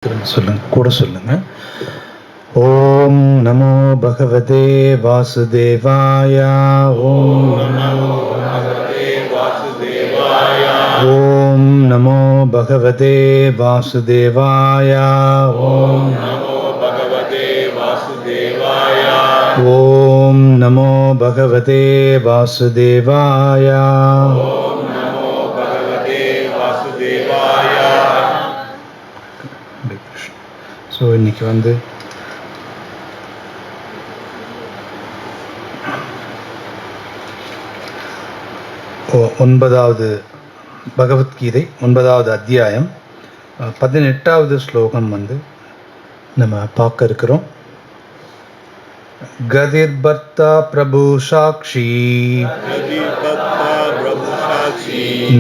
சொல்லுங்க, கூட சொல்லுங்க. ஓம் நமோ பகவதே வாசுதேவாய. ஓம் நமோ பகவதே வாசுதேவாய. ஓம் நமோ பகவதே வாசுதேவாய. ஓம் நமோ பகவதே வாசுதேவாய. ஓம் நமோ பகவதே வாசுதேவாய. ஓம் நமோ பகவதே வாசுதேவாய. ஸோ இன்னைக்கு வந்து ஒன்பதாவது பகவத்கீதை 9வது அத்தியாயம் 18வது ஸ்லோகம் வந்து நம்ம பார்க்க இருக்கிறோம். கதிர் பர்த்தா பிரபு சாக்ஷி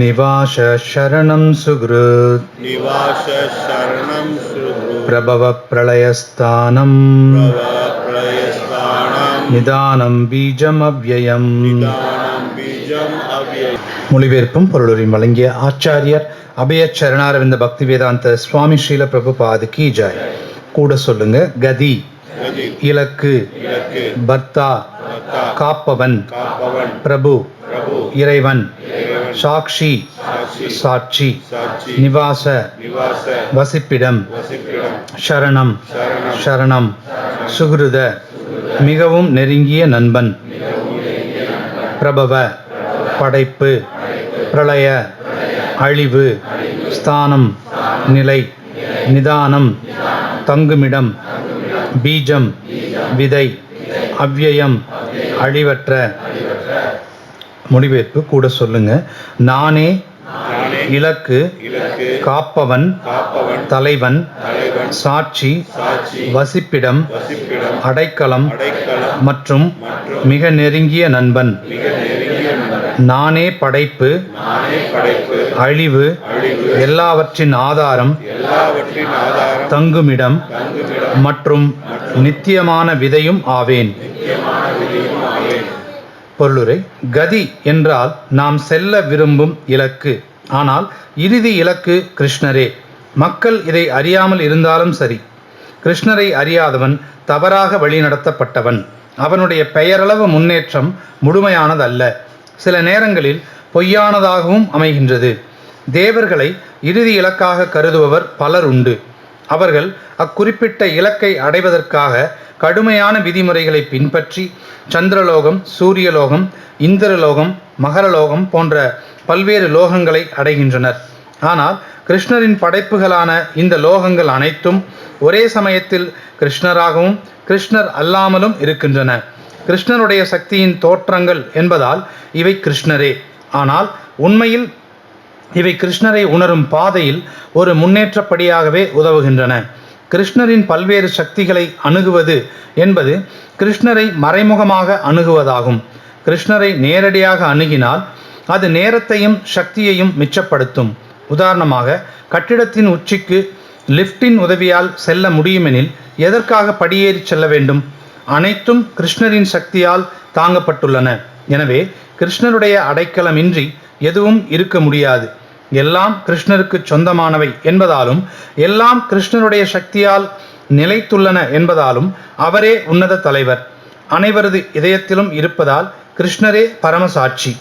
நிவாச சரணம் சுக்ருத் பிரபவ பிரளயஸ்தானம் நிதானம் பீஜம் அவ்யயம். மொழிபெயர்ப்பும் பொருளுரையும் வழங்கிய ஆச்சாரியர் அபய சரணாரவிந்த பக்தி வேதாந்த சுவாமி ஸ்ரீல பிரபுபாது கி ஜெய். கூட சொல்லுங்க. கதி இலக்கு, பர்த்தா காப்பவன், பிரபு இறைவன், சாக்ஷி சாட்சி, நிவாச வசிப்பிடம், சரணம் சரணம், சுகிருத மிகவும் நெருங்கிய நண்பன், பிரபவ படைப்பு, பிரளய அழிவு, ஸ்தானம் நிலை, நிதானம் தங்குமிடம், பீஜம் விதை, அவ்யயம் அழிவற்ற. மொழிபெயர்ப்பு கூட சொல்லுங்க. நானே இலக்கு, காப்பவன் தலைவன், சாட்சி வசிப்பிடம், அடைக்கலம் மற்றும் மிக நெருங்கிய நண்பன். நானே படைப்பு, அழிவு, எல்லாவற்றின் ஆதாரம், தங்குமிடம் மற்றும் நித்தியமான விதையும் ஆவேன். பொருளுரை. கதி என்றால் நாம் செல்ல விரும்பும் இலக்கு. ஆனால் இறுதி இலக்கு கிருஷ்ணரே. மக்கள் இதை அறியாமல் இருந்தாலும் சரி, கிருஷ்ணரை அறியாதவன் தவறாக வழிநடத்தப்பட்டவன். அவனுடைய பெயரளவு முன்னேற்றம் முழுமையானதல்ல, சில நேரங்களில் பொய்யானதாகவும் அமைகின்றது. தேவர்களை இறுதி இலக்காக கருதுபவர் பலர் உண்டு. அவர்கள் அக்குறிப்பிட்ட இலக்கை அடைவதற்காக கடுமையான விதிமுறைகளை பின்பற்றி சந்திரலோகம், சூரியலோகம், இந்திரலோகம், மகரலோகம் போன்ற பல்வேறு லோகங்களை அடைகின்றனர். ஆனால் கிருஷ்ணரின் படைப்புகளான இந்த லோகங்கள் அனைத்தும் ஒரே சமயத்தில் கிருஷ்ணராகவும் கிருஷ்ணர் அல்லாமலும் இருக்கின்றன. கிருஷ்ணருடைய சக்தியின் தோற்றங்கள் என்பதால் இவை கிருஷ்ணரே. ஆனால் உண்மையில் இவை கிருஷ்ணரை உணரும் பாதையில் ஒரு முன்னேற்றப்படியாகவே உதவுகின்றன. கிருஷ்ணரின் பல்வேறு சக்திகளை அணுகுவது என்பது கிருஷ்ணரை மறைமுகமாக அணுகுவதாகும். கிருஷ்ணரை நேரடியாக அணுகினால் அது நேரத்தையும் சக்தியையும் மிச்சப்படுத்தும். உதாரணமாக, கட்டிடத்தின் உச்சிக்கு லிஃப்டின் உதவியால் செல்ல முடியுமெனில் எதற்காக படியேறி செல்ல வேண்டும்? அனைத்தும் கிருஷ்ணரின் சக்தியால் தாங்கப்பட்டுள்ளன. எனவே கிருஷ்ணருடைய அடைக்கலமின்றி எதுவும் இருக்க முடியாது. எல்லாம் கிருஷ்ணருக்கு சொந்தமானவை என்பதாலும், எல்லாம் கிருஷ்ணருடைய சக்தியால் நிலைத்துள்ளன என்பதாலும் அவரே உன்னத தலைவர். அனைவரது இதயத்திலும் இருப்பதால் கிருஷ்ணரே பரமசாட்சி.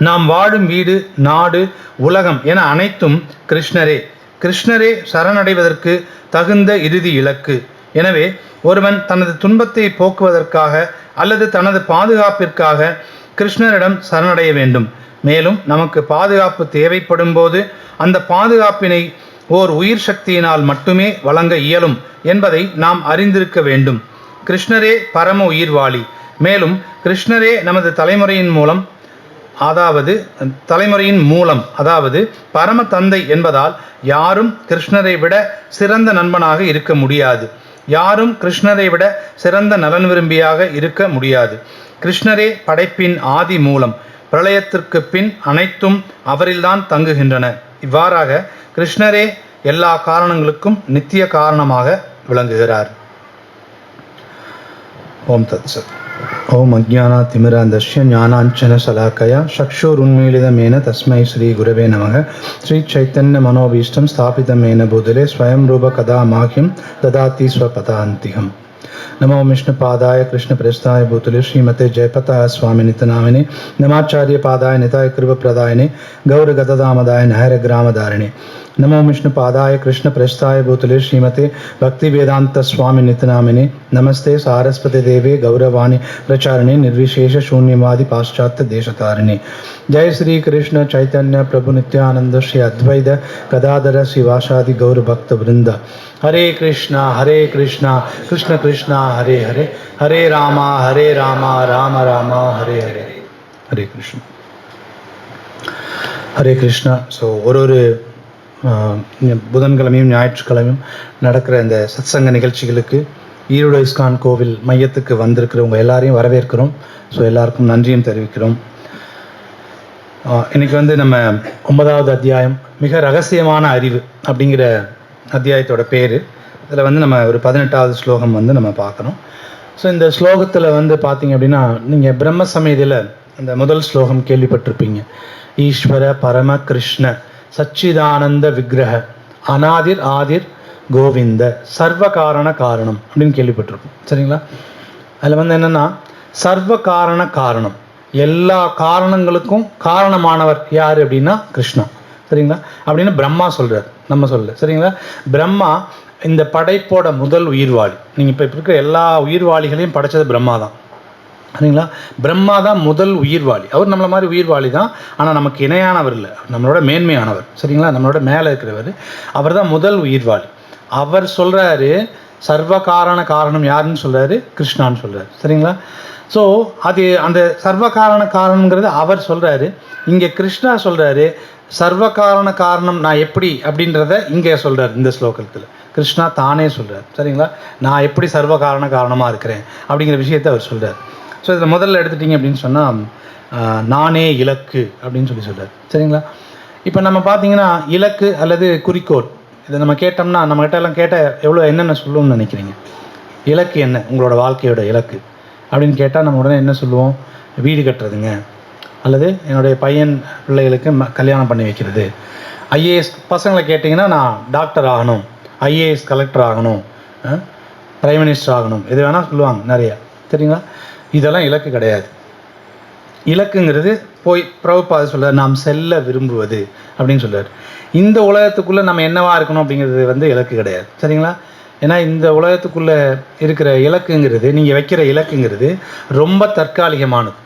நாம் வாழும் வீடு, நாடு, உலகம் என அனைத்தும் கிருஷ்ணரே. கிருஷ்ணரே சரணடைவதற்கு தகுந்த இறுதி இலக்கு. எனவே ஒருவன் தனது துன்பத்தை போக்குவதற்காக அல்லது தனது பாதுகாப்பிற்காக கிருஷ்ணரிடம் சரணடைய வேண்டும். மேலும் நமக்கு பாதுகாப்பு தேவைப்படும் போது அந்த பாதுகாப்பினை ஓர் உயிர் சக்தியினால் மட்டுமே வழங்க இயலும் என்பதை நாம் அறிந்திருக்க வேண்டும். கிருஷ்ணரே பரம உயிர்வாளி. மேலும் கிருஷ்ணரே நமது தலைமுறையின் மூலம் அதாவது பரம தந்தை என்பதால் யாரும் கிருஷ்ணரை விட சிறந்த நண்பனாக இருக்க முடியாது. யாரும் கிருஷ்ணரை விட சிறந்த நலன் விரும்பியாக இருக்க முடியாது. கிருஷ்ணரே படைப்பின் ஆதி மூலம். பிரளயத்திற்கு பின் அனைத்தும் அவரில்தான் தங்குகின்றன. இவ்வாறாக கிருஷ்ணரே எல்லா காரணங்களுக்கும் நித்திய காரணமாக விளங்குகிறார். ஓம் தத் சத். ஓம் அஜ்ஞானாதிமிராந்தஸ்ய ஞானாஞ்சன சலாக்கயா சக்ஷுருன்மீலிதமேன தஸ்மை ஸ்ரீ குரவே நமக. ஸ்ரீ சைத்தன்ய மனோபீஷ்டம் ஸ்தாபிதமேன பூதலே ஸ்வயம் ரூப கதா மாஹ்யம் ததாதி ஸ்வபதாந்திகம். नमो विष्णुपादाय कृष्णप्रेष्ठाय भूतले श्रीमते जयपताय स्वामी नितनामिने नमाचार्य पादाय निताय कृपप्रदायिने गौरगतदामदाय नहर ग्रामधारिणे. नमो विष्णुपादाय कृष्णप्रेष्ठाय भूतले श्रीमते भक्तिवेदांत स्वामी नितनामिने नमस्ते सारस्वती देवे गौरवाणी प्रचारिणे निर्विशेष शून्यवादी पाश्चात्य देशतारिणे. जय श्री कृष्ण चैतन्य प्रभु नित्यानंद श्री अद्वैत गदाधर शिवासादि गौर भक्त वृंद. हरे कृष्णा कृष्ण कृष्णा हरे हरे, हरे रामा राम रामा हरे हरे. हरे कृष्ण हरे कृष्णा. ஸோ ஒரு புதன்கிழமையும் ஞாயிற்றுக்கிழமையும் நடக்கிற இந்த சத்சங்க நிகழ்ச்சிகளுக்கு ஈரோடு இஸ்கான் கோவில் மையத்துக்கு வந்திருக்கிறவங்க எல்லாரையும் வரவேற்கிறோம். ஸோ எல்லாருக்கும் நன்றியும் தெரிவிக்கிறோம். இன்னைக்கு வந்து நம்ம 9வது அத்தியாயம் மிக ரகசியமான அறிவு அப்படிங்கிற அத்தியாயத்தோட பேர். இதில் வந்து நம்ம ஒரு 18வது ஸ்லோகம் வந்து நம்ம பார்க்கணும். ஸோ இந்த ஸ்லோகத்தில் வந்து பார்த்தீங்க அப்படின்னா நீங்கள் பிரம்ம சமேதியில் அந்த முதல் ஸ்லோகம் கேள்விப்பட்டிருப்பீங்க. ஈஸ்வர பரம கிருஷ்ண சச்சிதானந்த விக்கிரக அநாதிர் ஆதிர் கோவிந்த சர்வ காரண காரணம் அப்படின்னு கேள்விப்பட்டிருப்போம். சரிங்களா? அதில் வந்து என்னென்னா சர்வ காரண காரணம், எல்லா காரணங்களுக்கும் காரணமானவர் யார் அப்படின்னா கிருஷ்ணா. சரிங்களா? அப்படின்னு பிரம்மா சொல்கிறார், நம்ம சொல்ல. சரிங்களா? பிரம்மா இந்த படைப்போட முதல் உயிர்வாளி. நீங்கள் இப்போ இருக்கிற எல்லா உயிர்வாளிகளையும் படைச்சது பிரம்மா தான். சரிங்களா? பிரம்மா தான் முதல் உயிர்வாளி. அவர் நம்மளை மாதிரி உயிர்வாளி தான், ஆனால் நமக்கு இணையானவர் இல்லை, நம்மளோட மேன்மையானவர். சரிங்களா? நம்மளோட மேலே இருக்கிறவர் அவர் தான் முதல் உயிர்வாளி. அவர் சொல்கிறாரு சர்வ காரண காரணம் யாருன்னு சொல்கிறாரு, கிருஷ்ணான்னு சொல்கிறாரு. சரிங்களா? ஸோ அது அந்த சர்வ காரண காரணங்கிறது அவர் சொல்கிறாரு. இங்கே கிருஷ்ணா சொல்கிறாரு சர்வ காரண காரணம் நான் எப்படி அப்படின்றத இங்கே சொல்கிறார். இந்த ஸ்லோகத்தில் கிருஷ்ணா தானே சொல்கிறார். சரிங்களா? நான் எப்படி சர்வ காரண காரணமாக இருக்கிறேன் அப்படிங்கிற விஷயத்தை அவர் சொல்கிறார். ஸோ இதில் முதல்ல எடுத்துட்டிங்க அப்படின்னு சொன்னால் நானே இலக்கு அப்படின்னு சொல்கிறார். சரிங்களா? இப்போ நம்ம பார்த்தீங்கன்னா இலக்கு அல்லது குறிக்கோள் இதை நம்ம கேட்டோம்னா நம்மகிட்ட எல்லாம் கேட்டால் என்னென்ன சொல்லுவோம்னு நினைக்கிறீங்க? இலக்கு என்ன, உங்களோட வாழ்க்கையோட இலக்கு அப்படின்னு கேட்டால் நம்ம உடனே என்ன சொல்லுவோம்? வீடு கட்டுறதுங்க, அல்லது என்னுடைய பையன் பிள்ளைகளுக்கு கல்யாணம் பண்ணி வைக்கிறது. ஐஏஎஸ் பசங்களை கேட்டிங்கன்னா நான் டாக்டர் ஆகணும், ஐஏஎஸ் கலெக்டர் ஆகணும், பிரைம் மினிஸ்டர் ஆகணும், இது வேணால் சொல்லுவாங்க நிறையா. சரிங்களா? இதெல்லாம் இலக்கு கிடையாது. இலக்குங்கிறது போய் பிரபுபாத சொல்கிறார் நாம் செல்ல விரும்புவது அப்படின்னு சொல்கிறார். இந்த உலகத்துக்குள்ளே நம்ம என்னவா இருக்கணும் அப்படிங்கிறது வந்து இலக்கு கிடையாது. சரிங்களா? ஏன்னா இந்த உலகத்துக்குள்ளே இருக்கிற இலக்குங்கிறது, நீங்கள் வைக்கிற இலக்குங்கிறது ரொம்ப தற்காலிகமானது.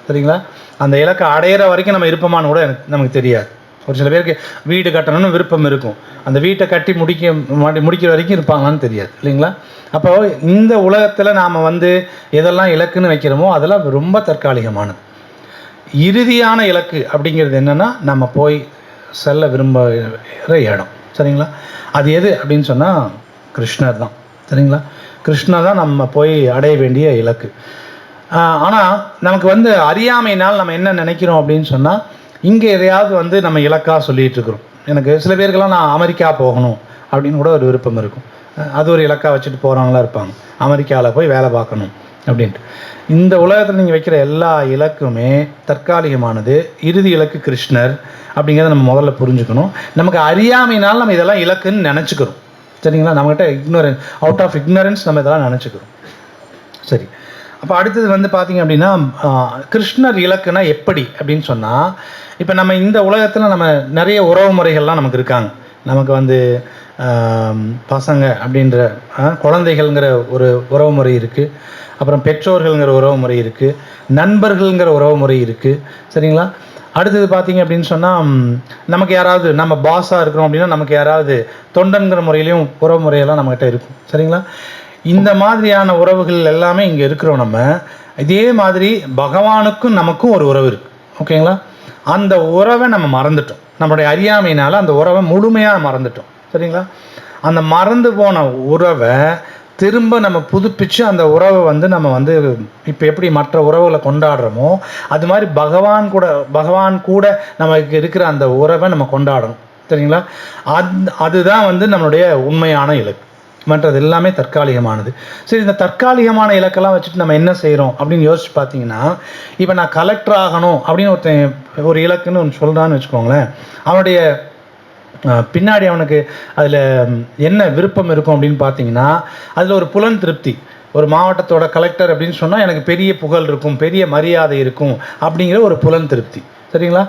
சரிங்களா? அந்த இலக்கை அடையிற வரைக்கும் நம்ம இருப்போமான்னு கூட நமக்கு தெரியாது. ஒரு சில பேருக்கு வீடு கட்டணும்னு விருப்பம் இருக்கும், அந்த வீட்டை கட்டி முடிக்கிற வரைக்கும் இருப்பாங்களான்னு தெரியாது, இல்லைங்களா? அப்போ இந்த உலகத்தில் நாம் வந்து எதெல்லாம் இலக்குன்னு வைக்கிறோமோ அதெல்லாம் ரொம்ப தற்காலிகமானது. இறுதியான இலக்கு அப்படிங்கிறது என்னென்னா நம்ம போய் செல்ல விரும்புகிற இடம். சரிங்களா? அது எது அப்படின்னு சொன்னால் கிருஷ்ணர் தான். சரிங்களா? கிருஷ்ணர் தான் நம்ம போய் அடைய வேண்டிய இலக்கு. ஆனால் நமக்கு வந்து அறியாமையினால் நம்ம என்ன நினைக்கிறோம் அப்படின்னு சொன்னால் இங்கே எதையாவது வந்து நம்ம இலக்காக சொல்லிகிட்டு இருக்கிறோம். எனக்கு சில பேருக்கெல்லாம் நான் அமெரிக்கா போகணும் அப்படின்னு கூட ஒரு விருப்பம் இருக்கும். அது ஒரு இலக்காக வச்சுட்டு போகிறவங்களா இருப்பாங்க, அமெரிக்காவில் போய் வேலை பார்க்கணும் அப்படின்ட்டு. இந்த உலகத்தில் நீங்கள் வைக்கிற எல்லா இலக்குமே தற்காலிகமானது. இறுதி இலக்கு கிருஷ்ணர் அப்படிங்கிறத நம்ம முதல்ல புரிஞ்சுக்கணும். நமக்கு அறியாமையினால் நம்ம இதெல்லாம் இலக்குன்னு நினச்சிக்கிறோம். சரிங்களா? நம்மகிட்ட அவுட் ஆஃப் இக்னரன்ஸ் நம்ம இதெல்லாம் நினச்சிக்கிறோம். சரி, அப்போ அடுத்தது வந்து பார்த்திங்க அப்படின்னா கிருஷ்ணர் இலக்குனா எப்படி அப்படின்னு சொன்னால், இப்போ நம்ம இந்த உலகத்தில் நம்ம நிறைய உறவு முறைகள்லாம் நமக்கு இருக்காங்க. நமக்கு வந்து பசங்க அப்படின்ற குழந்தைகள்ங்கிற ஒரு உறவு முறை இருக்குது, அப்புறம் பெற்றோர்கள்ங்கிற உறவு முறை இருக்குது, நண்பர்கள்ங்கிற உறவு முறை இருக்குது. சரிங்களா? அடுத்தது பார்த்திங்க அப்படின்னு சொன்னால் நமக்கு யாராவது நம்ம பாஸாக இருக்கிறோம் அப்படின்னா நமக்கு யாராவது தொண்டன்கிற முறையிலையும் உறவு முறையெல்லாம் நம்மகிட்ட இருக்கும். சரிங்களா? இந்த மாதிரியான உறவுகள் எல்லாமே இங்கே இருக்கிறோம். நம்ம இதே மாதிரி பகவானுக்கும் நமக்கும் ஒரு உறவு இருக்குது. ஓகேங்களா? அந்த உறவை நம்ம மறந்துட்டோம். நம்மளுடைய அறியாமையினால் அந்த உறவை முழுமையாக மறந்துட்டோம். சரிங்களா? அந்த மறந்து போன உறவை திரும்ப நம்ம புதுப்பிச்சு அந்த உறவை வந்து நம்ம வந்து இப்போ எப்படி மற்ற உறவுகளை கொண்டாடுறோமோ அது மாதிரி பகவான் கூட நமக்கு இருக்கிற அந்த உறவை நம்ம கொண்டாடணும். சரிங்களா? அதுதான் வந்து நம்மளுடைய உண்மையான இலக்கு. மற்றது எல்லாமே தற்காலிகமானது. சரி, இந்த தற்காலிகமான இலக்கெல்லாம் வச்சுட்டு நம்ம என்ன செய்கிறோம் அப்படின்னு யோசிச்சு பார்த்தீங்கன்னா, இப்போ நான் கலெக்டர் ஆகணும் அப்படின்னு ஒருத்தன் ஒரு இலக்குன்னு ஒன்று சொல்கிறான்னு வச்சுக்கோங்களேன். அவனுடைய பின்னாடி அவனுக்கு அதில் என்ன விருப்பம் இருக்கும் அப்படின்னு பார்த்தீங்கன்னா, அதில் ஒரு புலன் திருப்தி. ஒரு மாவட்டத்தோட கலெக்டர் அப்படின்னு சொன்னால் எனக்கு பெரிய புகழ் இருக்கும், பெரிய மரியாதை இருக்கும் அப்படிங்கிற ஒரு புலன் திருப்தி. சரிங்களா?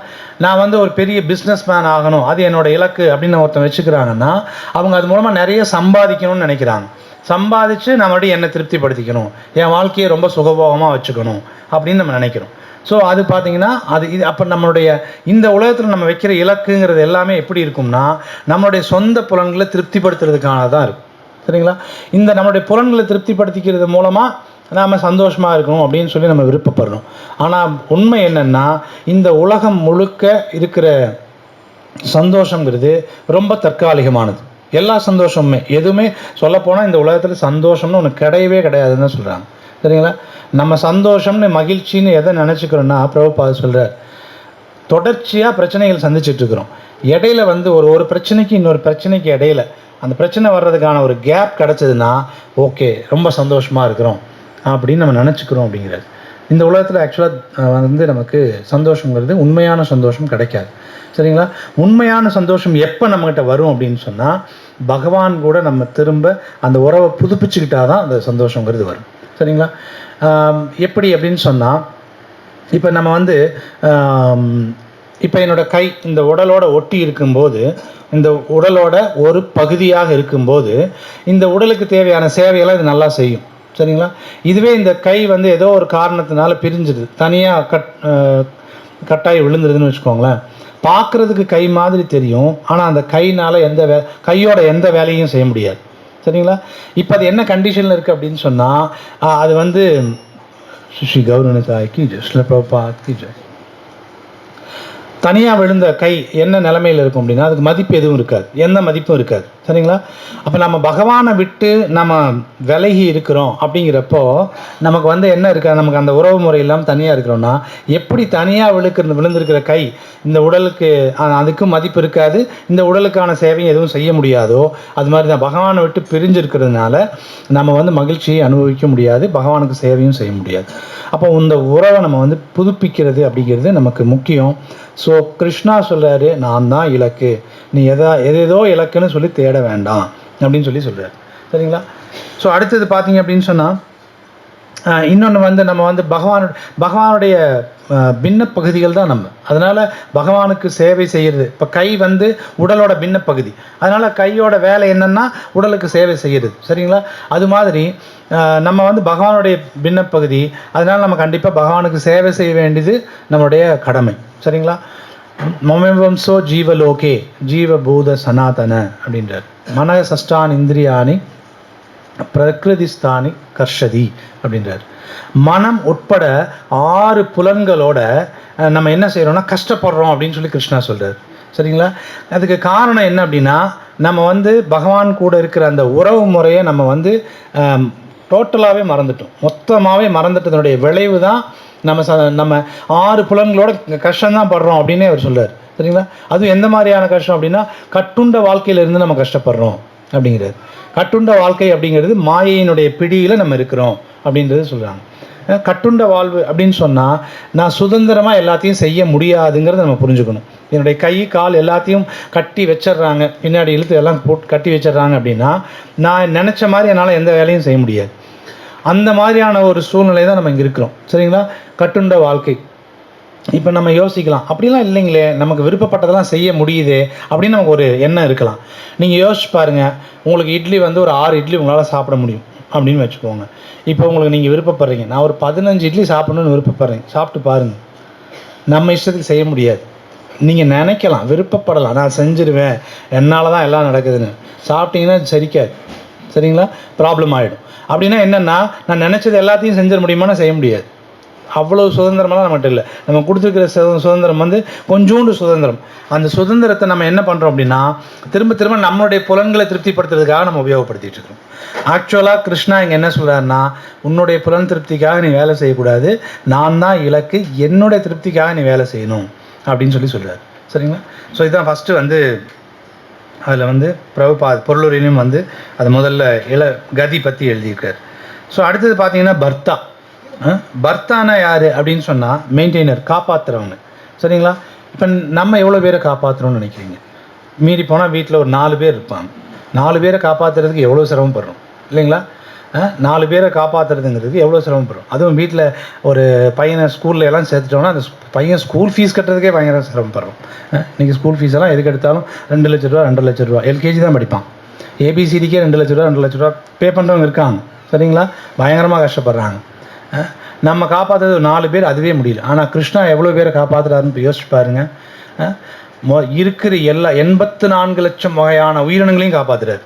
நான் வந்து ஒரு பெரிய பிஸ்னஸ் மேன் ஆகணும், அது என்னோட இலக்கு அப்படின்னு ஒருத்தன் வச்சுக்கிறாங்கன்னா, அவங்க அது மூலமாக நிறைய சம்பாதிக்கணும்னு நினைக்கிறாங்க. சம்பாதிச்சு நான் மறுபடியும் என்னை திருப்திப்படுத்திக்கணும், என் வாழ்க்கையை ரொம்ப சுகபோகமாக வச்சுக்கணும் அப்படின்னு நம்ம நினைக்கிறோம். ஸோ அது பார்த்தீங்கன்னா இது அப்போ நம்மளுடைய இந்த உலகத்தில் நம்ம வைக்கிற இலக்குங்கிறது எல்லாமே எப்படி இருக்கும்னா, நம்மளுடைய சொந்த புலன்களை திருப்திப்படுத்துறதுக்கானதாக இருக்கும். சரிங்களா? இந்த நம்மளுடைய புலன்களை திருப்திப்படுத்திக்கிறது மூலமாக நாம் சந்தோஷமாக இருக்கணும் அப்படின்னு சொல்லி நம்ம விருப்பப்படுறோம். ஆனால் உண்மை என்னென்னா, இந்த உலகம் முழுக்க இருக்கிற சந்தோஷங்கிறது ரொம்ப தற்காலிகமானது. எல்லா சந்தோஷமுமே, எதுவுமே சொல்லப்போனால் இந்த உலகத்தில் சந்தோஷம்னு ஒன்று கிடையவே கிடையாதுன்னு தான் சொல்கிறாங்க. சரிங்களா? நம்ம சந்தோஷம்னு மகிழ்ச்சின்னு எதை நினச்சிக்கிறோன்னா, பிரபுபாத சொல்கிறார், தொடர்ச்சியாக பிரச்சனைகள் சந்திச்சிட்ருக்கிறோம். இடையில வந்து ஒரு பிரச்சனைக்கு இன்னொரு பிரச்சனைக்கு இடையில அந்த பிரச்சனை வர்றதுக்கான ஒரு கேப் கிடச்சதுன்னா ஓகே, ரொம்ப சந்தோஷமாக இருக்கிறோம் அப்படின்னு நம்ம நினச்சிக்கிறோம் அப்படிங்கிறது. இந்த உலகத்தில் ஆக்சுவலாக வந்து நமக்கு சந்தோஷங்கிறது உண்மையான சந்தோஷம் கிடைக்காது. சரிங்களா? உண்மையான சந்தோஷம் எப்போ நம்மகிட்ட வரும் அப்படின்னு சொன்னால், பகவான் கூட நம்ம திரும்ப அந்த உறவை புதுப்பிச்சுக்கிட்டால் தான் அந்த சந்தோஷங்கிறது வரும். சரிங்களா? எப்படி அப்படின்னு சொன்னால், இப்போ நம்ம வந்து இப்போ என்னோடய கை இந்த உடலோட ஒட்டி இருக்கும்போது, இந்த உடலோட ஒரு பகுதியாக இருக்கும்போது இந்த உடலுக்கு தேவையான சேவையெல்லாம் இது நல்லா செய்யும். சரிங்களா? இதுவே இந்த கை வந்து ஏதோ ஒரு காரணத்தினால பிரிஞ்சிடுது, தனியாக கட்டாயி விழுந்துருதுன்னு வச்சுக்கோங்களேன். பார்க்குறதுக்கு கை மாதிரி தெரியும், ஆனால் அந்த கைனால் கையோட எந்த வேலையும் செய்ய முடியாது. சரிங்களா? இப்போ அது என்ன கண்டிஷனில் இருக்குது அப்படின்னு சொன்னால், அது வந்து ஸ்ரீ கௌரவனிதாய்க்கு ஜெய் தனியாக விழுந்த கை என்ன நிலைமையில் இருக்கும் அப்படின்னா, அதுக்கு மதிப்பு எதுவும் இருக்காது, எந்த மதிப்பும் இருக்காது. சரிங்களா? அப்போ நம்ம பகவானை விட்டு நம்ம விலகி இருக்கிறோம் அப்படிங்கிறப்போ நமக்கு வந்து என்ன இருக்காது, நமக்கு அந்த உறவு முறை இல்லாமல் தனியாக இருக்கிறோன்னா, எப்படி தனியாக விழுந்திருக்கிற கை இந்த உடலுக்கு அதுக்கும் மதிப்பு இருக்காது, இந்த உடலுக்கான சேவையும் எதுவும் செய்ய முடியாதோ, அது மாதிரி தான் பகவானை விட்டு பிரிஞ்சிருக்கிறதுனால நம்ம வந்து மகிழ்ச்சியை அனுபவிக்க முடியாது, பகவானுக்கு சேவையும் செய்ய முடியாது. அப்போ இந்த உறவை நம்ம வந்து புதுப்பிக்கிறது அப்படிங்கிறது நமக்கு முக்கியம். ஸோ கிருஷ்ணா சொல்கிறாரு, நான் தான் இலக்கு, நீ எதேதோ இலக்குன்னு சொல்லி தேட வேண்டாம் அப்படின்னு சொல்லி சொல்கிறார். சரிங்களா? ஸோ அடுத்தது பார்த்தீங்க அப்படின்னு சொன்னால், இன்னொன்று வந்து நம்ம வந்து பகவானுடைய பின்ன பகுதிகள் தான் நம்ம. அதனால் பகவானுக்கு சேவை செய்கிறது. இப்போ கை வந்து உடலோட பின்ன பகுதி, அதனால் கையோட வேலை என்னென்னா உடலுக்கு சேவை செய்கிறது. சரிங்களா? அது மாதிரி நம்ம வந்து பகவானுடைய பின்ன பகுதி, அதனால் நம்ம கண்டிப்பாக பகவானுக்கு சேவை செய்ய வேண்டியது நம்மளுடைய கடமை. சரிங்களா? மமவம்சோ ஜீவலோகே ஜீவபூத சனாதன அப்படின்றார். மன சஷ்டான் இந்திரியானி பிரகிருதிஸ்தானி கர்ஷதி அப்படின்றார். மனம் உட்பட 6 புலன்களோட நம்ம என்ன செய்கிறோம்னா கஷ்டப்படுறோம் அப்படின்னு சொல்லி கிருஷ்ணா சொல்கிறார். சரிங்களா? அதுக்கு காரணம் என்ன அப்படின்னா, நம்ம வந்து பகவான் கூட இருக்கிற அந்த உறவு முறையை நம்ம வந்து டோட்டலாகவே மறந்துட்டோம், மொத்தமாகவே மறந்துட்டதனுடைய விளைவு தான் நம்ம 6 புலன்களோட கஷ்டம்தான் படுறோம் அப்படின்னே அவர் சொல்கிறார். சரிங்களா? அதுவும் எந்த மாதிரியான கஷ்டம் அப்படின்னா, கட்டுண்ட வாழ்க்கையிலேருந்து நம்ம கஷ்டப்படுறோம் அப்படிங்கிறது. கட்டுண்ட வாழ்க்கை அப்படிங்கிறது மாயையினுடைய பிடியில் நம்ம இருக்கிறோம் அப்படின்றது சொல்கிறாங்க. கட்டுண்ட வாழ்வு அப்படின்னு சொன்னால், நான் சுதந்திரமாக எல்லாத்தையும் செய்ய முடியாதுங்கிறத நம்ம புரிஞ்சுக்கணும். என்னுடைய கை கால் எல்லாத்தையும் கட்டி வச்சிட்றாங்க, பின்னாடி இழுத்து எல்லாம் போட்டு கட்டி வச்சிட்றாங்க அப்படின்னா, நான் நினச்ச மாதிரி என்னால் எந்த வேலையும் செய்ய முடியாது. அந்த மாதிரியான ஒரு சூழ்நிலை தான் நம்ம இங்கே இருக்கிறோம். சரிங்களா? கட்டுண்ட வாழ்க்கை. இப்போ நம்ம யோசிக்கலாம், அப்படிலாம் இல்லைங்களே, நமக்கு விருப்பப்பட்டதெல்லாம் செய்ய முடியுதே அப்படின்னு நமக்கு ஒரு எண்ணம் இருக்கலாம். நீங்கள் யோசிச்சு பாருங்கள், உங்களுக்கு இட்லி வந்து ஒரு 6 இட்லி உங்களால் சாப்பிட முடியும் அப்படின்னு வச்சுக்கோங்க. இப்போ உங்களுக்கு நீங்கள் விருப்பப்படுறீங்க, நான் ஒரு 15 இட்லி சாப்பிடணுன்னு விருப்பப்படுறேன், சாப்பிட்டு பாருங்கள். நம்ம இஷ்டத்துக்கு செய்ய முடியாது. நீங்கள் நினைக்கலாம், விருப்பப்படலாம், நான் செஞ்சுருவேன், என்னால் தான் எல்லாம் நடக்குதுன்னு. சாப்பிட்டீங்கன்னா சரிக்காது. சரிங்களா? ப்ராப்ளம் ஆகிடும். அப்படின்னா என்னென்னா, நான் நினச்சது எல்லாத்தையும் செஞ்சிட முடியுமானா செய்ய முடியாது. அவ்வளோ சுதந்திரமெல்லாம் நம்மகிட்ட இல்லை. நம்ம கொடுத்துருக்கிற சுதந்திரம் வந்து கொஞ்சோண்டு சுதந்திரம். அந்த சுதந்திரத்தை நம்ம என்ன பண்ணுறோம் அப்படின்னா, திரும்ப திரும்ப நம்மளுடைய புலன்களை திருப்திப்படுத்துறதுக்காக நம்ம உபயோகப்படுத்திகிட்டு இருக்கோம். ஆக்சுவலாக கிருஷ்ணா இங்கே என்ன சொல்கிறாருன்னா, உன்னுடைய புலன் திருப்திக்காக நீ வேலை செய்யக்கூடாது, நான் தான் இலக்கு, என்னுடைய திருப்திக்காக நீ வேலை செய்யணும் அப்படின்னு சொல்லி சொல்கிறார். சரிங்களா? ஸோ இதுதான் ஃபஸ்ட்டு வந்து அதில் வந்து பொருளுரையிலும் வந்து அது முதல்ல கதி பற்றி எழுதியிருக்கார். ஸோ அடுத்தது பார்த்தீங்கன்னா பர்த்தானா யார் அப்படின்னு சொன்னால் மெயின்டைனர், காப்பாற்றுறவங்க. சரிங்களா? இப்போ நம்ம எவ்வளோ பேரை காப்பாற்றுறோம்னு நினைக்கிறீங்க? மீறி போனால் வீட்டில் ஒரு 4 பேர் இருப்பாங்க. 4 பேரை காப்பாற்றுறதுக்கு எவ்வளோ சிரமப்படுறோம் இல்லைங்களா? 4 பேரை காப்பாற்றுறதுங்கிறது எவ்வளோ சிரமப்படுறோம். அதுவும் வீட்டில் ஒரு பையனை ஸ்கூலில் எல்லாம் சேர்த்துட்டோம்னா அந்த பையன் ஸ்கூல் ஃபீஸ் கட்டுறதுக்கே பயங்கர சிரமப்படுறோம். இன்றைக்கி ஸ்கூல் ஃபீஸ் எல்லாம் எதுக்கு எடுத்தாலும் 2 லட்ச ரூபா 2 லட்ச ரூபா. எல்கேஜி தான் படிப்பான், ஏபிசிடிக்கே 2 லட்ச ரூபா 2 லட்ச ரூபா பே பண்ணுறவங்க இருக்காங்க. சரிங்களா? பயங்கரமாக கஷ்டப்படுறாங்க. நம்ம காப்பாற்றுறது 4 பேர், அதுவே முடியல. ஆனால் கிருஷ்ணா எவ்வளோ பேரை காப்பாற்றுறாருன்னு யோசிச்சு பாருங்கள். இருக்கிற எல்லா 84 லட்சம் வகையான உயிரினங்களையும் காப்பாற்றுறாரு.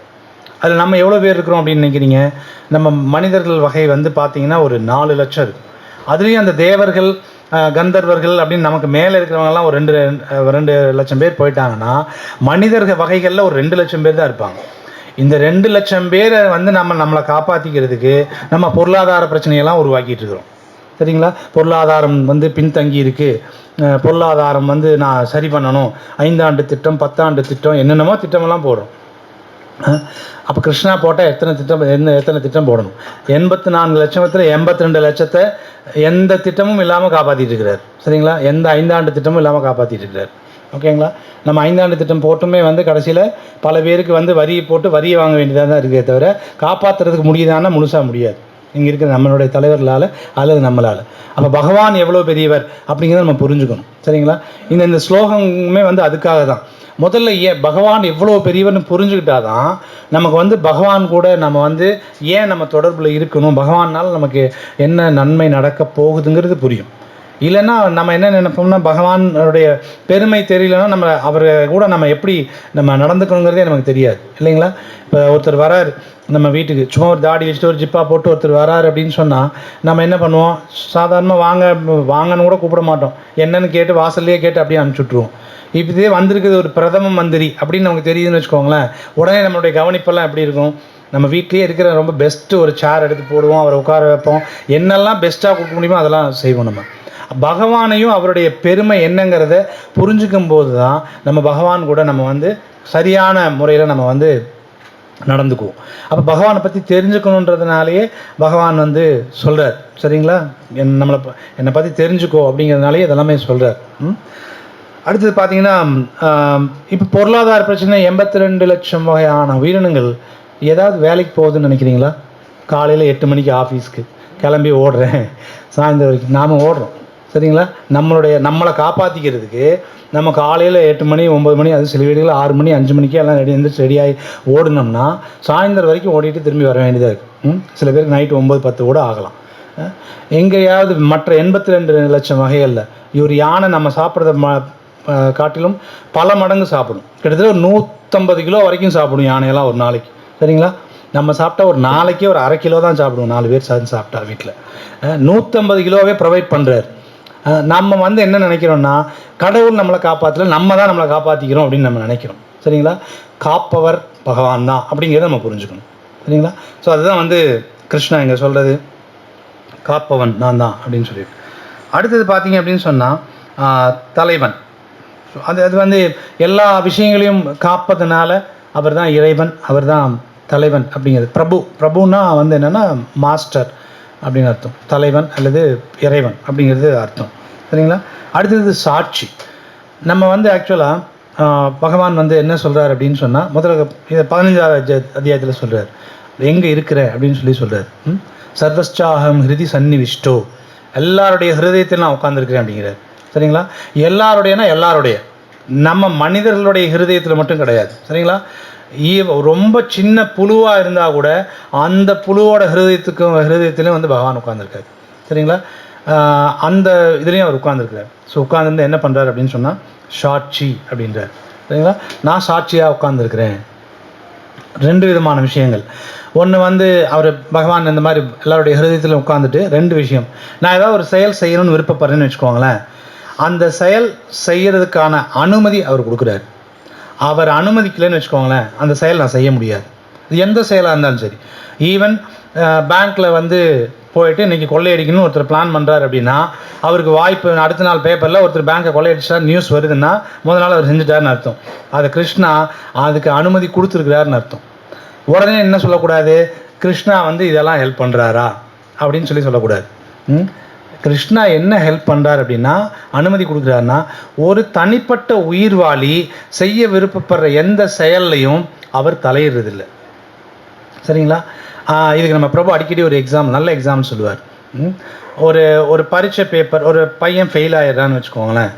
அதில் நம்ம எவ்வளோ பேர் இருக்கிறோம் அப்படின்னு நினைக்கிறீங்க? நம்ம மனிதர்கள் வகை வந்து பார்த்திங்கன்னா ஒரு 4 லட்சம் இருக்குது. அதுலேயும் அந்த தேவர்கள், கந்தர்வர்கள் அப்படின்னு நமக்கு மேலே இருக்கிறவங்கலாம் ஒரு 2 லட்சம் பேர் போயிட்டாங்கன்னா மனிதர்கள் வகைகளில் ஒரு 2 லட்சம் பேர் தான் இருப்பாங்க. இந்த 2 லட்சம் பேரை வந்து நம்மளை காப்பாற்றிக்கிறதுக்கு நம்ம பொருளாதார பிரச்சனையெல்லாம் உருவாக்கிட்டு இருக்கிறோம். சரிங்களா? பொருளாதாரம் வந்து பின்தங்கி இருக்குது, பொருளாதாரம் வந்து நான் சரி பண்ணணும், 5 ஆண்டு திட்டம் 10 ஆண்டு திட்டம் என்னென்னமோ திட்டமெல்லாம் போடுறோம். அப்போ கிருஷ்ணா போட்டால் எத்தனை திட்டம் போடணும்? 84 லட்சத்தில் 82 லட்சத்தை எந்த திட்டமும் இல்லாமல் காப்பாற்றிட்டு இருக்கிறார். சரிங்களா? எந்த 5 ஆண்டு திட்டமும் இல்லாமல் காப்பாற்றிட்டு இருக்கிறார். ஓகேங்களா? நம்ம 5 ஆண்டு திட்டம் போட்டுமே வந்து கடைசியில் பல பேருக்கு வந்து வரியை போட்டு வரியை வாங்க வேண்டியதாக தான் இருக்கே தவிர காப்பாற்றுறதுக்கு முடியுதானா முழுசாக முடியாது. இங்கே இருக்கிற நம்மளுடைய தலைவர்களால் அல்லது நம்மளால். அப்போ பகவான் எவ்வளோ பெரியவர் அப்படிங்கிறத நம்ம புரிஞ்சுக்கணும். சரிங்களா? இந்த ஸ்லோகமே வந்து அதுக்காக தான். முதல்ல ஏன் பகவான் எவ்வளோ பெரியவர்னு புரிஞ்சுக்கிட்டாதான் நமக்கு வந்து பகவான் கூட நம்ம வந்து ஏன் நம்ம தொடர்பில் இருக்கணும், பகவானால் நமக்கு என்ன நன்மை நடக்க போகுதுங்கிறது புரியும். இல்லைன்னா நம்ம என்ன நினைப்போம்னா பகவானுடைய பெருமை தெரியலன்னா நம்ம அவரை கூட நம்ம எப்படி நம்ம நடந்துக்கணுங்கிறதே நமக்கு தெரியாது இல்லைங்களா? இப்போ ஒருத்தர் வரார் நம்ம வீட்டுக்கு, சும்மா ஒரு தாடி வச்சுட்டு ஒரு ஜிப்பா போட்டு ஒருத்தர் வராரு அப்படின்னு சொன்னால் நம்ம என்ன பண்ணுவோம்? சாதாரணமாக வாங்கன்னு கூட கூப்பிட மாட்டோம். என்னன்னு கேட்டு வாசல்லையே கேட்டு அப்படியே அனுப்பிச்சுட்ருவோம். இப்போ இதே வந்திருக்குது ஒரு பிரதம மந்திரி அப்படின்னு நமக்கு தெரியுதுன்னு வச்சுக்கோங்களேன், உடனே நம்மளுடைய கவனிப்பெல்லாம் எப்படி இருக்கும்? நம்ம வீட்லேயே இருக்கிற ரொம்ப பெஸ்ட்டு ஒரு சேர் எடுத்து போடுவோம், அவரை உட்கார வைப்போம், என்னெல்லாம் பெஸ்ட்டாக கொடுக்க முடியுமோ அதெல்லாம் செய்வோம். நம்ம பகவானையும் அவருடைய பெருமை என்னங்கிறத புரிஞ்சுக்கும் போது தான் நம்ம பகவான் கூட நம்ம வந்து சரியான முறையில் நம்ம வந்து நடந்துக்குவோம். அப்போ பகவானை பற்றி தெரிஞ்சுக்கணுன்றதுனாலேயே பகவான் வந்து சொல்கிறார். சரிங்களா? என்னை பற்றி தெரிஞ்சுக்கோ அப்படிங்கிறதுனாலேயே இதெல்லாமே சொல்கிறார். அடுத்தது பார்த்தீங்கன்னா இப்போ பொருளாதார பிரச்சனை 82 லட்சம் வகையான உயிரினங்கள் ஏதாவது வேலைக்கு போகுதுன்னு நினைக்கிறீங்களா? காலையில் 8 மணிக்கு ஆஃபீஸ்க்கு கிளம்பி ஓடுறேன், சாயந்தரம் வரைக்கும் நாம் ஓடுறோம். சரிங்களா? நம்மளை காப்பாற்றிக்கிறதுக்கு நம்ம காலையில் 8 மணி 9 மணி, அது சில வீடுகளில் 6 மணி 5 மணிக்கே எல்லாம் ரெடியாகி ஓடுனோம்னா சாயந்தரம் வரைக்கும் ஓடிட்டு திரும்பி வர வேண்டியதாக இருக்குது. சில பேருக்கு நைட்டு 9 10 கூட ஆகலாம். எங்கேயாவது மற்ற 82 லட்சம் வகைகளில் ஒரு யானை நம்ம சாப்பிட்றத காட்டிலும் பல மடங்கு சாப்பிடும். கிட்டத்தட்ட ஒரு 150 கிலோ வரைக்கும் சாப்பிடும் யானையெல்லாம் ஒரு நாளைக்கு. சரிங்களா? நம்ம சாப்பிட்டா ஒரு நாளைக்கே ஒரு அரை கிலோ தான் சாப்பிடுவோம். 4 பேர் சேர்ந்து சாப்பிட்டா வீட்டில் 150 கிலோவே ப்ரொவைட் பண்ணுறாரு. நம்ம வந்து என்ன நினைக்கிறோம்னா கடவுள் நம்மளை காப்பாற்றல, நம்ம தான் நம்மளை காப்பாற்றிக்கிறோம் அப்படின்னு நம்ம நினைக்கிறோம். சரிங்களா? காப்பவர் பகவான் தான் அப்படிங்கிறத நம்ம புரிஞ்சுக்கணும். சரிங்களா? ஸோ அதுதான் வந்து கிருஷ்ணா இங்கே சொல்கிறது, காப்பவன் நான் தான் அப்படின்னு சொல்லிட்டு. அடுத்தது பார்த்தீங்க அப்படின்னு சொன்னால் தலைவன். அது வந்து எல்லா விஷயங்களையும் காப்பதுனால அவர் தான் இறைவன், அவர் தான் தலைவன் அப்படிங்கிறது. பிரபுன்னா வந்து என்னென்னா மாஸ்டர் அப்படின்னு அர்த்தம். தலைவன் அல்லது இறைவன் அப்படிங்கிறது அர்த்தம். சரிங்களா? அடுத்தது சாட்சி. நம்ம வந்து ஆக்சுவலாக பகவான் வந்து என்ன சொல்கிறார் அப்படின்னு சொன்னால் முதல்ல இதை 15வது அத்தியாயத்தில் சொல்கிறார், எங்கே இருக்கிற அப்படின்னு சொல்கிறார். சர்வஸ்சாகம் ஹிருதி சன்னிவிஷ்டோ, எல்லாருடைய ஹிருதயத்தில் நான் உட்காந்துருக்கிறேன் அப்படிங்கிறார். சரிங்களா? எல்லாருடைய நம்ம மனிதர்களுடைய ஹிருதயத்தில் மட்டும் கிடையாது. சரிங்களா? ரொம்ப சின்ன புழுவாக இருந்தால் கூட அந்த புழுவோட ஹிருதயத்திலையும் வந்து பகவான் உட்காந்துருக்காரு. சரிங்களா? அந்த இதுலேயும் அவர் உட்காந்துருக்கார். ஸோ உட்காந்துருந்து என்ன பண்ணுறாரு அப்படின்னு சொன்னால் சாட்சி அப்படின்றார். சரிங்களா? நான் சாட்சியாக உட்காந்துருக்கிறேன். 2 விதமான விஷயங்கள். ஒன்று வந்து அவர் பகவான் இந்த மாதிரி எல்லாருடைய ஹிருதயத்தில் உட்காந்துட்டு 2 விஷயம், நான் ஏதாவது ஒரு செயல் செய்யணும்னு விருப்பப்படுறேன்னு வச்சுக்கோங்களேன், அந்த செயல் செய்கிறதுக்கான அனுமதி அவர் கொடுக்குறாரு. அவர் அனுமதிக்கலைன்னு வச்சுக்கோங்களேன், அந்த செயல் நான் செய்ய முடியாது. எந்த செயலாக இருந்தாலும் சரி. ஈவன் பேங்க்கில் வந்து போயிட்டு இன்றைக்கி கொள்ளையடிக்கணும்னு ஒருத்தர் பிளான் பண்ணுறாரு அப்படின்னா அவருக்கு வாய்ப்பு அடுத்த நாள் பேப்பரில் ஒருத்தர் பேங்க்கை கொள்ளையடிச்சா நியூஸ் வருதுன்னா முதல் நாள் அவர் செஞ்சுட்டாருன்னு அர்த்தம். அது கிருஷ்ணா அதுக்கு அனுமதி கொடுத்துருக்கிறாருன்னு அர்த்தம். உடனே என்ன சொல்லக்கூடாது, கிருஷ்ணா வந்து இதெல்லாம் ஹெல்ப் பண்ணுறாரா அப்படின்னு சொல்லக்கூடாது. கிருஷ்ணா என்ன ஹெல்ப் பண்ணுறார் அப்படின்னா, அனுமதி கொடுக்குறாருன்னா, ஒரு தனிப்பட்ட உயிர்வாளி செய்ய விருப்பப்படுற எந்த செயல்லையும் அவர் தலையிடுறதில்லை. சரிங்களா? இதுக்கு நம்ம பிரபு அடிக்கடி ஒரு நல்ல எக்ஸாம்பிள் சொல்லுவார். ஒரு ஒரு பரீட்சை பேப்பர், ஒரு பையன் ஃபெயில் ஆகிடுறான்னு வச்சுக்கோங்களேன்.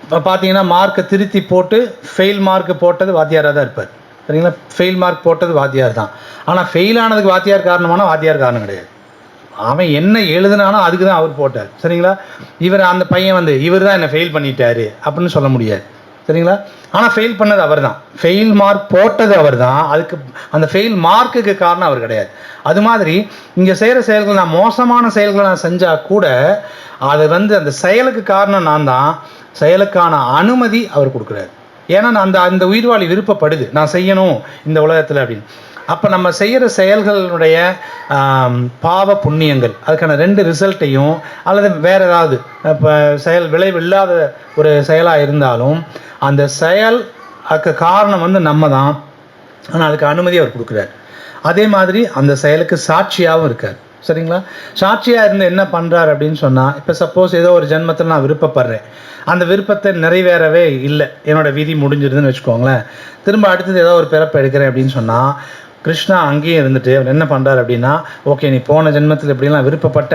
இப்போ பார்த்தீங்கன்னா மார்க்கை திருத்தி போட்டு ஃபெயில் மார்க் போட்டது வாத்தியாராக தான் இருப்பார். சரிங்களா? ஃபெயில் மார்க் போட்டது வாத்தியார் தான். ஆனால் ஃபெயில் ஆனதுக்கு வாத்தியார் காரணமானா வாத்தியார் காரணம் கிடையாது. அவன் என்ன எழுதுனானோ அதுக்கு தான் அவர் போட்டார். சரிங்களா? அந்த பையன் வந்து இவர் தான் என்னை ஃபெயில் பண்ணிட்டாரு அப்படின்னு சொல்ல முடியாது. சரிங்களா? ஆனால் ஃபெயில் பண்ணது அவர் தான், ஃபெயில் மார்க் போட்டது அவர் தான். அதுக்கு அந்த ஃபெயில் மார்க்குக்கு காரணம் அவர் கிடையாது. அது மாதிரி இங்கே செய்கிற செயல்கள், நான் மோசமான செயல்களை நான் செஞ்சால் கூட அது வந்து அந்த செயலுக்கு காரணம் நான் தான். செயலுக்கான அனுமதி அவர் கொடுக்குறாரு. ஏன்னா அந்த உயிர்வாளி விருப்பப்படுது நான் செய்யணும் இந்த உலகத்தில் அப்படின்னு. அப்போ நம்ம செய்கிற செயல்களுடைய பாவ புண்ணியங்கள் அதுக்கான 2 ரிசல்ட்டையும், அல்லது வேறு ஏதாவது இப்போ விளைவு இல்லாத ஒரு செயலாக இருந்தாலும் அந்த அதுக்கு காரணம் வந்து நம்ம தான். ஆனால் அதுக்கு அனுமதி அவர் கொடுக்குறார். அதே மாதிரி அந்த செயலுக்கு சாட்சியாகவும் இருக்கார். சரிங்களா? சாட்சியாக இருந்து என்ன பண்ணுறாரு அப்படின்னு சொன்னால், இப்போ சப்போஸ் ஏதோ ஒரு ஜென்மத்தில் நான் விருப்பப்படுறேன், அந்த விருப்பத்தை நிறைவேறவே இல்லை, என்னோடய விதி முடிஞ்சிருதுன்னு வச்சுக்கோங்களேன். திரும்ப அடுத்தது ஏதோ ஒரு பிறப்பு எடுக்கிறேன் அப்படின்னு சொன்னால், கிருஷ்ணா அங்கேயும் இருந்துட்டு அவர் என்ன பண்ணுறாரு அப்படின்னா, ஓகே நீ போன ஜென்மத்தில் எப்படிலாம் விருப்பப்பட்ட,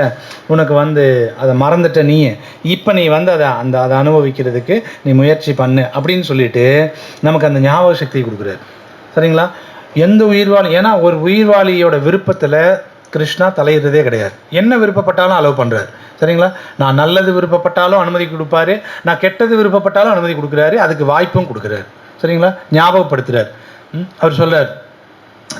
உனக்கு வந்து அதை மறந்துட்ட, நீ இப்போ நீ வந்து அதை அனுபவிக்கிறதுக்கு நீ முயற்சி பண்ணு அப்படின்னு சொல்லிட்டு நமக்கு அந்த ஞாபக சக்தியை கொடுக்குறாரு. சரிங்களா? எந்த உயிர்வாளி, ஏன்னா ஒரு உயிர்வாளியோட விருப்பத்தில் கிருஷ்ணா தலையிடுறதே கிடையாது. என்ன விருப்பப்பட்டாலும் அலோவ் பண்ணுறாரு. சரிங்களா? நான் நல்லது விருப்பப்பட்டாலும் அனுமதி கொடுப்பாரு, நான் கெட்டது விருப்பப்பட்டாலும் அனுமதி கொடுக்குறாரு, அதுக்கு வாய்ப்பும் கொடுக்குறாரு. சரிங்களா? ஞாபகப்படுத்துகிறார். அவர் சொல்கிறார்,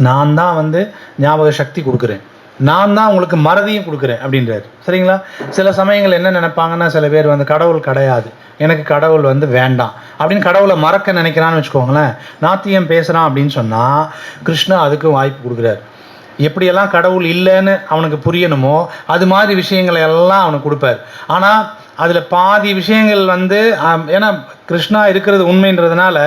நான் தான் வந்து ஞாபக சக்தி கொடுக்குறேன், நான் தான் உங்களுக்கு மறதியும் கொடுக்குறேன் அப்படின்றாரு. சரிங்களா? சில சமயங்கள் என்ன நினைப்பாங்கன்னா, சில பேர் வந்து கடவுள் கிடையாது, எனக்கு கடவுள் வந்து வேண்டாம் அப்படின்னு கடவுளை மறக்க நினைக்கிறான்னு வச்சுக்கோங்களேன். நாத்தியம் பேசுகிறான் அப்படின்னு சொன்னால் கிருஷ்ணா அதுக்கும் வாய்ப்பு கொடுக்குறாரு. எப்படியெல்லாம் கடவுள் இல்லைன்னு அவனுக்கு புரியணுமோ அது மாதிரி விஷயங்களை எல்லாம் அவனுக்கு கொடுப்பார். ஆனால் அதில் பாதி விஷயங்கள் வந்து ஏன்னா கிருஷ்ணா இருக்கிறது உண்மைன்றதுனால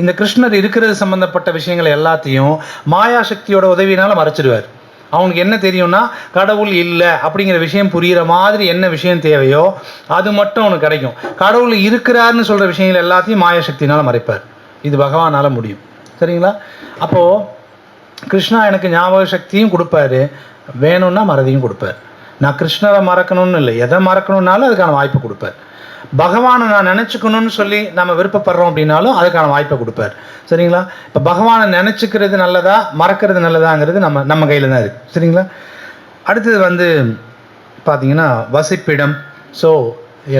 இந்த கிருஷ்ணர் இருக்கிறது சம்மந்தப்பட்ட விஷயங்களை எல்லாத்தையும் மாயாசக்தியோட உதவியினால் மறைச்சிடுவார். அவனுக்கு என்ன தெரியும்னா, கடவுள் இல்லை அப்படிங்கிற விஷயம் புரிகிற மாதிரி என்ன விஷயம் தேவையோ அது மட்டும் அவனுக்கு கிடைக்கும். கடவுள் இருக்கிறாருன்னு சொல்கிற விஷயங்கள் எல்லாத்தையும் மாயாசக்தினால் மறைப்பார். இது பகவானால் முடியும். சரிங்களா? அப்போது கிருஷ்ணா எனக்கு ஞாபக சக்தியும் கொடுப்பாரு, வேணும்னா மறதியும் கொடுப்பார். நான் கிருஷ்ணரை மறக்கணும்னு இல்லை, எதை மறக்கணுன்னாலும் அதுக்கான வாய்ப்பு கொடுப்பார். பகவானை நான் நினச்சிக்கணும்னு சொல்லி நம்ம விருப்பப்படுறோம் அப்படின்னாலும் அதுக்கான வாய்ப்பை கொடுப்பார். சரிங்களா? இப்போ பகவானை நினச்சிக்கிறது நல்லதா மறக்கிறது நல்லதாங்கிறது நம்ம கையில் தான் இருக்குது. சரிங்களா? அடுத்தது வந்து பார்த்திங்கன்னா வசிப்பிடம். ஸோ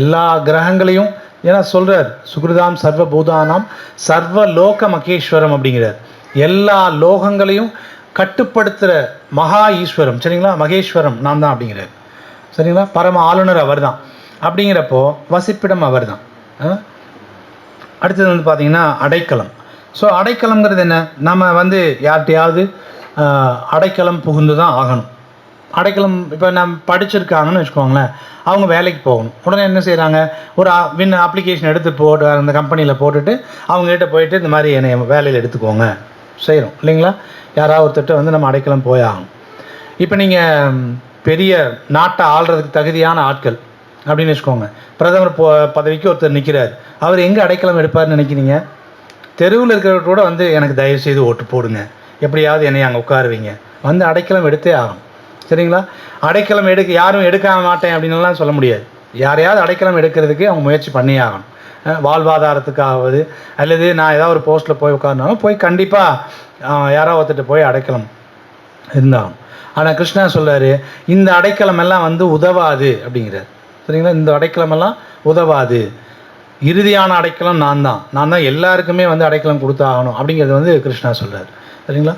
எல்லா கிரகங்களையும், ஏன்னா சொல்கிறார் சுக்ருதாம் சர்வ பூதானாம் சர்வ லோக மகேஸ்வரம் அப்படிங்கிறார். எல்லா லோகங்களையும் கட்டுப்படுத்துகிற மகா ஈஸ்வரம். சரிங்களா? மகேஸ்வரம் நான் தான் அப்படிங்கிறார். சரிங்களா? பரம ஆளுநர் அவர் தான். அப்படிங்கிறப்போ வசிப்பிடம் அவர் தான். அடுத்தது வந்து பார்த்திங்கன்னா அடைக்கலம். ஸோ அடைக்கலங்கிறது என்ன, நம்ம வந்து யார்கிட்டையாவது அடைக்கலம் புகுந்து தான் ஆகணும். அடைக்கலம் இப்போ நம்ம படிச்சிருக்காங்கன்னு வச்சுக்கோங்களேன், அவங்க வேலைக்கு போகணும். உடனே என்ன செய்கிறாங்க, ஒரு அப்ளிகேஷன் எடுத்து போட்டு அந்த கம்பெனியில் போட்டுட்டு அவங்ககிட்ட போயிட்டு இந்த மாதிரி என்னை வேலையில் எடுத்துக்கோங்க செய்கிறோம் இல்லைங்களா? யாராவது ஒருத்தட்ட வந்து நம்ம அடைக்கலம் போய் ஆகணும். இப்போ நீங்கள் பெரிய நாட்டை ஆள்றதுக்கு தகுதியான ஆட்கள் அப்படின்னு வச்சுக்கோங்க, பிரதமர் பதவிக்கு ஒருத்தர் நிற்கிறார், அவர் எங்கே அடைக்கலம் எடுப்பார்னு நினைக்கிறீங்க? தெருவில் இருக்கிறவங்க கூட வந்து எனக்கு தயவு செய்து ஓட்டு போடுங்க, எப்படியாவது என்னை அங்கே உட்காருவீங்க, வந்து அடைக்கலம் எடுத்தே ஆகும். சரிங்களா? அடைக்கலம் யாரும் எடுக்க மாட்டேன் அப்படின்லாம் சொல்ல முடியாது. யாரையாவது அடைக்கலம் எடுக்கிறதுக்கு அவங்க முயற்சி பண்ணியே ஆகணும். வாழ்வாதாரத்துக்காவது அல்லது நான் ஏதாவது ஒரு போஸ்ட்டில் போய் உட்கார்ந்தாலும் போய் கண்டிப்பாக யாராவது ஒருத்தர் போய் அடைக்கலம் இருந்தாகும். ஆனால் கிருஷ்ணா சொல்கிறார், இந்த அடைக்கலம் எல்லாம் வந்து உதவாது அப்படிங்கிறார். சரிங்களா? இந்த அடைக்கலமெல்லாம் உதவாது, இறுதியான அடைக்கலம் நான் தான் எல்லாருக்குமே வந்து அடைக்கலம் கொடுத்தாகணும் அப்படிங்கிறது வந்து கிருஷ்ணா சொல்கிறார். சரிங்களா?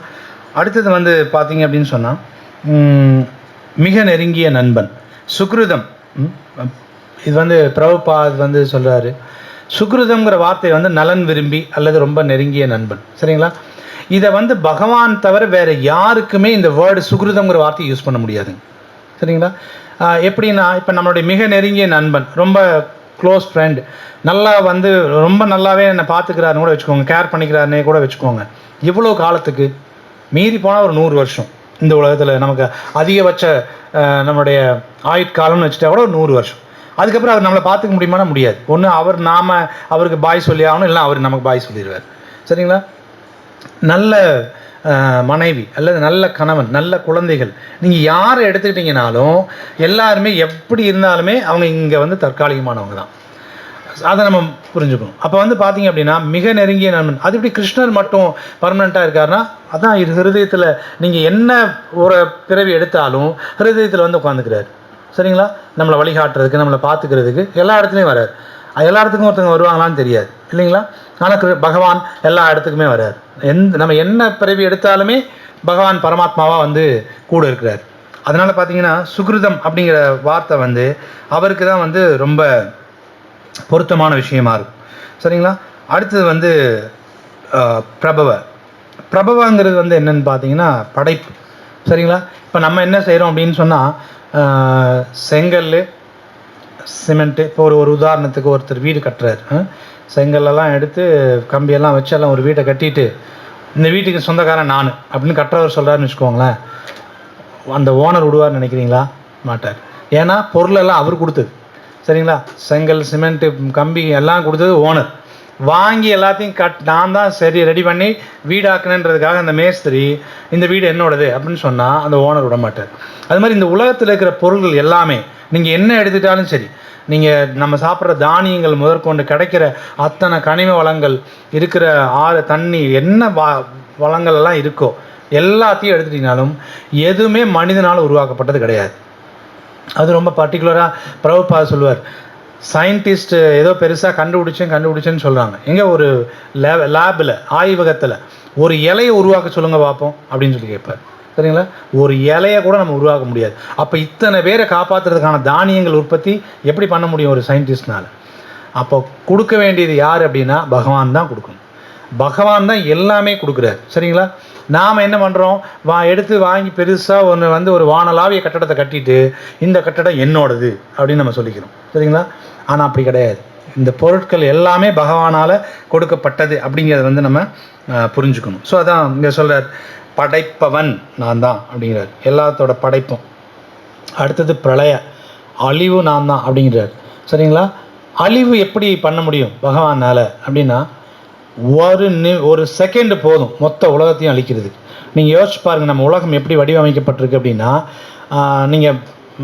அடுத்தது வந்து பார்த்தீங்க அப்படின்னு சொன்னால் மிக நெருங்கிய நண்பன் சுக்ருதம். இது வந்து பிரபுபாத் வந்து சொல்கிறாரு, சுக்ருதம்ங்கிற வார்த்தை வந்து நலன் விரும்பி அல்லது ரொம்ப நெருங்கிய நண்பன். சரிங்களா? இதை வந்து பகவான் தவிர வேறு யாருக்குமே இந்த வேர்டு சுக்ருதம்ங்கிற வார்த்தையை யூஸ் பண்ண முடியாதுங்க. சரிங்களா? எப்படின்னா, இப்போ நம்மளுடைய மிக நெருங்கிய நண்பன், ரொம்ப க்ளோஸ் ஃப்ரெண்ட், நல்லா வந்து ரொம்ப நல்லாவே என்னை பார்த்துக்கிறாருன்னு கூட வச்சுக்கோங்க, கேர் பண்ணிக்கிறாருன்னே கூட வச்சுக்கோங்க. இவ்வளோ காலத்துக்கு மீறி போனால் ஒரு 100 வருஷம் இந்த உலகத்தில் நமக்கு அதிகபட்ச நம்மளுடைய ஆயுட்காலம்னு வச்சுட்டா கூட ஒரு 100 வருஷம். அதுக்கப்புறம் அவர் நம்மளை பார்த்துக்க முடியுமானா முடியாது. ஒன்று நாம் அவருக்கு பாய் சொல்லி ஆகணும், இல்லை அவர் நமக்கு பாய் சொல்லிடுவார். சரிங்களா? நல்ல மனைவி அல்லது நல்ல கணவன், நல்ல குழந்தைகள், நீங்கள் யாரை எடுத்துக்கிட்டிங்கனாலும் எல்லாருமே எப்படி இருந்தாலுமே அவங்க இங்கே வந்து தற்காலிகமானவங்க தான். அதை நம்ம புரிஞ்சுக்கணும். அப்போ வந்து பார்த்தீங்க அப்படின்னா, மிக நெருங்கிய நண்பன். அது எப்படி கிருஷ்ணர் மட்டும் பர்மனெண்ட்டாக இருக்காருன்னா, அதான் இது ஹிருதயத்தில் நீங்கள் என்ன ஒரு பிறவி எடுத்தாலும் ஹிருதயத்தில் வந்து உட்காந்துக்கிறாரு. சரிங்களா? நம்மளை வழிகாட்டுறதுக்கு, நம்மளை பார்த்துக்கிறதுக்கு எல்லா இடத்துலையும் வராரு. எல்லா இடத்துக்கும் ஒருத்தவங்க வருவாங்களான்னு தெரியாது இல்லைங்களா? ஆனால் பகவான் எல்லா இடத்துக்குமே வராரு. நம்ம என்ன பிறவி எடுத்தாலுமே பகவான் பரமாத்மாவாக வந்து கூட இருக்கிறார். அதனால் பார்த்தீங்கன்னா, சுக்ருதம் அப்படிங்கிற வார்த்தை வந்து அவருக்கு தான் வந்து ரொம்ப பொருத்தமான விஷயமா இருக்கும். சரிங்களா? அடுத்தது வந்து பிரபவங்கிறது வந்து என்னன்னு பார்த்தீங்கன்னா படைப்பு. சரிங்களா? இப்போ நம்ம என்ன செய்கிறோம் அப்படின்னு சொன்னால், செங்கல், சிமெண்ட்டு, இப்போ ஒரு உதாரணத்துக்கு ஒருத்தர் வீடு கட்டுறாரு. செங்கல்லாம் எடுத்து கம்பியெல்லாம் வச்சு எல்லாம் ஒரு வீட்டை கட்டிட்டு, இந்த வீட்டுக்கு சொந்தக்காரன் நான் அப்படின்னு கட்டுறவர் சொல்கிறாருன்னு வச்சுக்கோங்களேன், அந்த ஓனர் விடுவார்னு நினைக்கிறீங்களா? மாட்டார். ஏன்னா பொருளெல்லாம் அவர் கொடுத்தது. சரிங்களா? செங்கல், சிமெண்ட்டு, கம்பி எல்லாம் கொடுத்தது ஓனர். வாங்கி எல்லாத்தையும் நான் தான் சரி ரெடி பண்ணி வீடாக்குனன்றதுக்காக அந்த மேஸ்திரி இந்த வீடு என்னோடது அப்படின்னு சொன்னால் அந்த ஓனர் விட மாட்டார். அது மாதிரி இந்த உலகத்தில் இருக்கிற பொருள்கள் எல்லாமே நீங்கள் என்ன எடுத்துட்டாலும் சரி, நீங்கள் நம்ம சாப்பிட்ற தானியங்கள் முதற்கொண்டு கிடைக்கிற அத்தனை கனிம வளங்கள் இருக்கிற ஆறு தண்ணி என்ன வளங்கள் எல்லாம் இருக்கோ எல்லாத்தையும் எடுத்துட்டிங்கனாலும் எதுவுமே மனிதனால் உருவாக்கப்பட்டது கிடையாது. அது ரொம்ப பர்டிகுலராக பிரபுபாத சொல்லுவார். சயின்டிஸ்ட் ஏதோ பெருசாக கண்டுபிடிச்சேன்னு சொல்கிறாங்க. எங்கே ஒரு லேபில், ஆய்வகத்தில் ஒரு இலையை உருவாக்க சொல்லுங்கள் பார்ப்போம் அப்படின்னு சொல்லி கேட்பார். சரிங்களா? ஒரு இலையை கூட நம்ம உருவாக்க முடியாது. அப்போ இத்தனை பேரை காப்பாற்றுறதுக்கான தானியங்கள் உற்பத்தி எப்படி பண்ண முடியும் ஒரு சயின்டிஸ்ட்னால்? அப்போ கொடுக்க வேண்டியது யார் அப்படின்னா பகவான் தான் கொடுக்கணும். பகவான் தான் எல்லாமே கொடுக்குறாரு. சரிங்களா? நாம் என்ன பண்ணுறோம், எடுத்து வாங்கி பெருசாக ஒன்று வந்து ஒரு வானலாவிய கட்டடத்தை கட்டிட்டு இந்த கட்டடம் என்னோடது அப்படின்னு நம்ம சொல்லிக்கிறோம். சரிங்களா? ஆனால் அப்படி கிடையாது. இந்த பொருட்கள் எல்லாமே பகவானால் கொடுக்கப்பட்டது அப்படிங்கிறத வந்து நம்ம புரிஞ்சுக்கணும். ஸோ அதான் இங்கே சொல்கிறார், படைப்பவன் நான் தான் அப்படிங்கிறார், எல்லாத்தோட படைப்பும். அடுத்தது பிரளய, அழிவு நான் தான் அப்படிங்கிறார். சரிங்களா? அழிவு எப்படி பண்ண முடியும் பகவானால் அப்படின்னா, ஒரு செகண்ட் போதும் மொத்த உலகத்தையும் அழிக்கிறது. நீங்கள் யோசிச்சு பாருங்கள், நம்ம உலகம் எப்படி வடிவமைக்கப்பட்டிருக்கு அப்படின்னா, நீங்கள்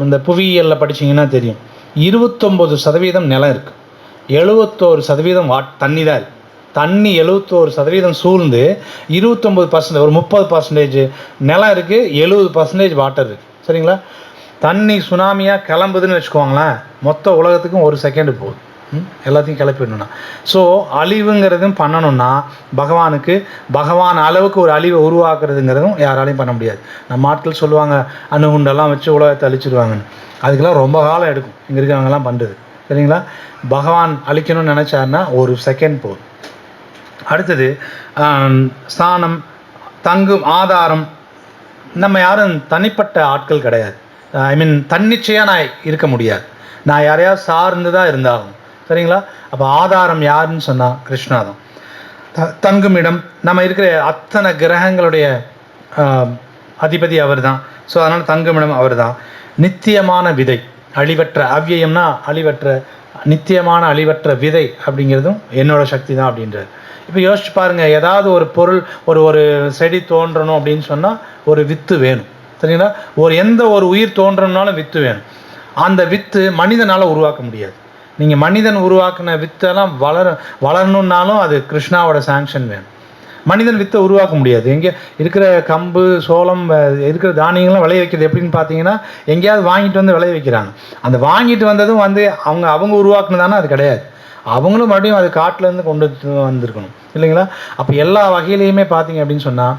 இந்த புவியியலில் படிச்சிங்கன்னா தெரியும், 29% நிலம் இருக்குது, 71% தண்ணி தான் இருக்குது. தண்ணி 71% சூழ்ந்து 29%, ஒரு 30% நிலம் இருக்குது, 70% வாட்டர் இருக்குது. சரிங்களா? தண்ணி சுனாமியாக கிளம்புதுன்னு வச்சுக்கோங்களேன், மொத்த உலகத்துக்கும் ஒரு செகண்டு போகுது எல்லாத்தையும் கிளப்பிடணும்னா. ஸோ அழிவுங்கிறதும் பண்ணணும்னா பகவான் அளவுக்கு ஒரு அழிவை உருவாக்குறதுங்கிறதும் யாராலையும் பண்ண முடியாது. நம்ம ஆட்கள் சொல்லுவாங்க அணுகுண்டெல்லாம் வச்சு உலகத்தை அழிச்சிடுவாங்கன்னு. அதுக்கெல்லாம் ரொம்ப காலம் எடுக்கும் இங்கே இருக்கிறவங்கெல்லாம் பண்ணுறது. சரிங்களா? பகவான் அழிக்கணும்னு நினச்சாருன்னா ஒரு செகண்ட் போதும். அடுத்தது ஸ்தானம், தங்கும் ஆதாரம். நம்ம யாரும் தனிப்பட்ட ஆட்கள் கிடையாது. தன்னிச்சையாக நான் இருக்க முடியாது, நான் யாரையாவது சார்ந்து தான் இருந்தாகும். சரிங்களா? அப்போ ஆதாரம் யாருன்னு சொன்னால் கிருஷ்ணா தான். தங்கும் இடம், நம்ம இருக்கிற அத்தனை கிரகங்களுடைய அதிபதி அவர் தான். ஸோ அதனால் தங்கும் இடம் அவர் தான். நித்தியமான விதை, அழிவற்ற, அவ்வியம்னா அழிவற்ற, நித்தியமான அழிவற்ற விதை அப்படிங்கிறதும் என்னோட சக்தி தான் அப்படின்றார். இப்போ யோசிச்சு பாருங்கள், ஏதாவது ஒரு பொருள், ஒரு செடி தோன்றணும் அப்படின்னு சொன்னால் ஒரு வித்து வேணும். சரிங்களா? எந்த ஒரு உயிர் தோன்றணும்னாலும் வித்து வேணும். அந்த வித்து மனிதனால் உருவாக்க முடியாது. நீங்கள் மனிதன் உருவாக்கின வித்தெல்லாம் வளரணுன்னாலும் அது கிருஷ்ணாவோட சாங்ஷன் வேணும். மனிதன் வித்தை உருவாக்க முடியாது. எங்கே இருக்கிற கம்பு, சோளம், இருக்கிற தானியங்கள்லாம் விளைய வைக்கிறது எப்படின்னு பார்த்தீங்கன்னா, எங்கேயாவது வாங்கிட்டு வந்து விளைய வைக்கிறாங்க. அந்த வாங்கிட்டு வந்ததும் வந்து அவங்க உருவாக்குனதானா? அது கிடையாது. அவங்களும் மறுபடியும் அது காட்டிலேருந்து கொண்டு வந்திருக்கணும் இல்லைங்களா? அப்போ எல்லா வகையிலையுமே பார்த்தீங்க அப்படின்னு சொன்னால்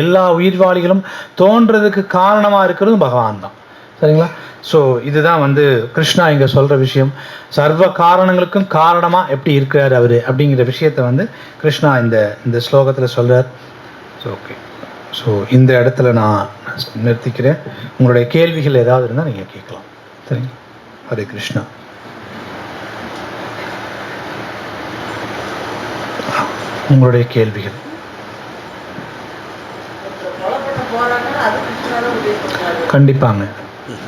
எல்லா உயிர்வாளிகளும் தோன்றதுக்கு காரணமாக இருக்கிறதும் பகவான் தான். சரிங்களா? ஸோ இதுதான் வந்து கிருஷ்ணா இங்கே சொல்கிற விஷயம். சர்வ காரணங்களுக்கும் காரணமாக எப்படி இருக்கிறார் அவர் அப்படிங்கிற விஷயத்தை வந்து கிருஷ்ணா இந்த ஸ்லோகத்தில் சொல்கிறார். So okay. ஸோ இந்த இடத்துல நான் நிறுத்திக்கிறேன். உங்களுடைய கேள்விகள் ஏதாவது இருந்தால் நீங்கள் கேட்கலாம். சரிங்க. ஹரே கிருஷ்ணா. உங்களுடைய கேள்விகள். கண்டிப்பாங்க.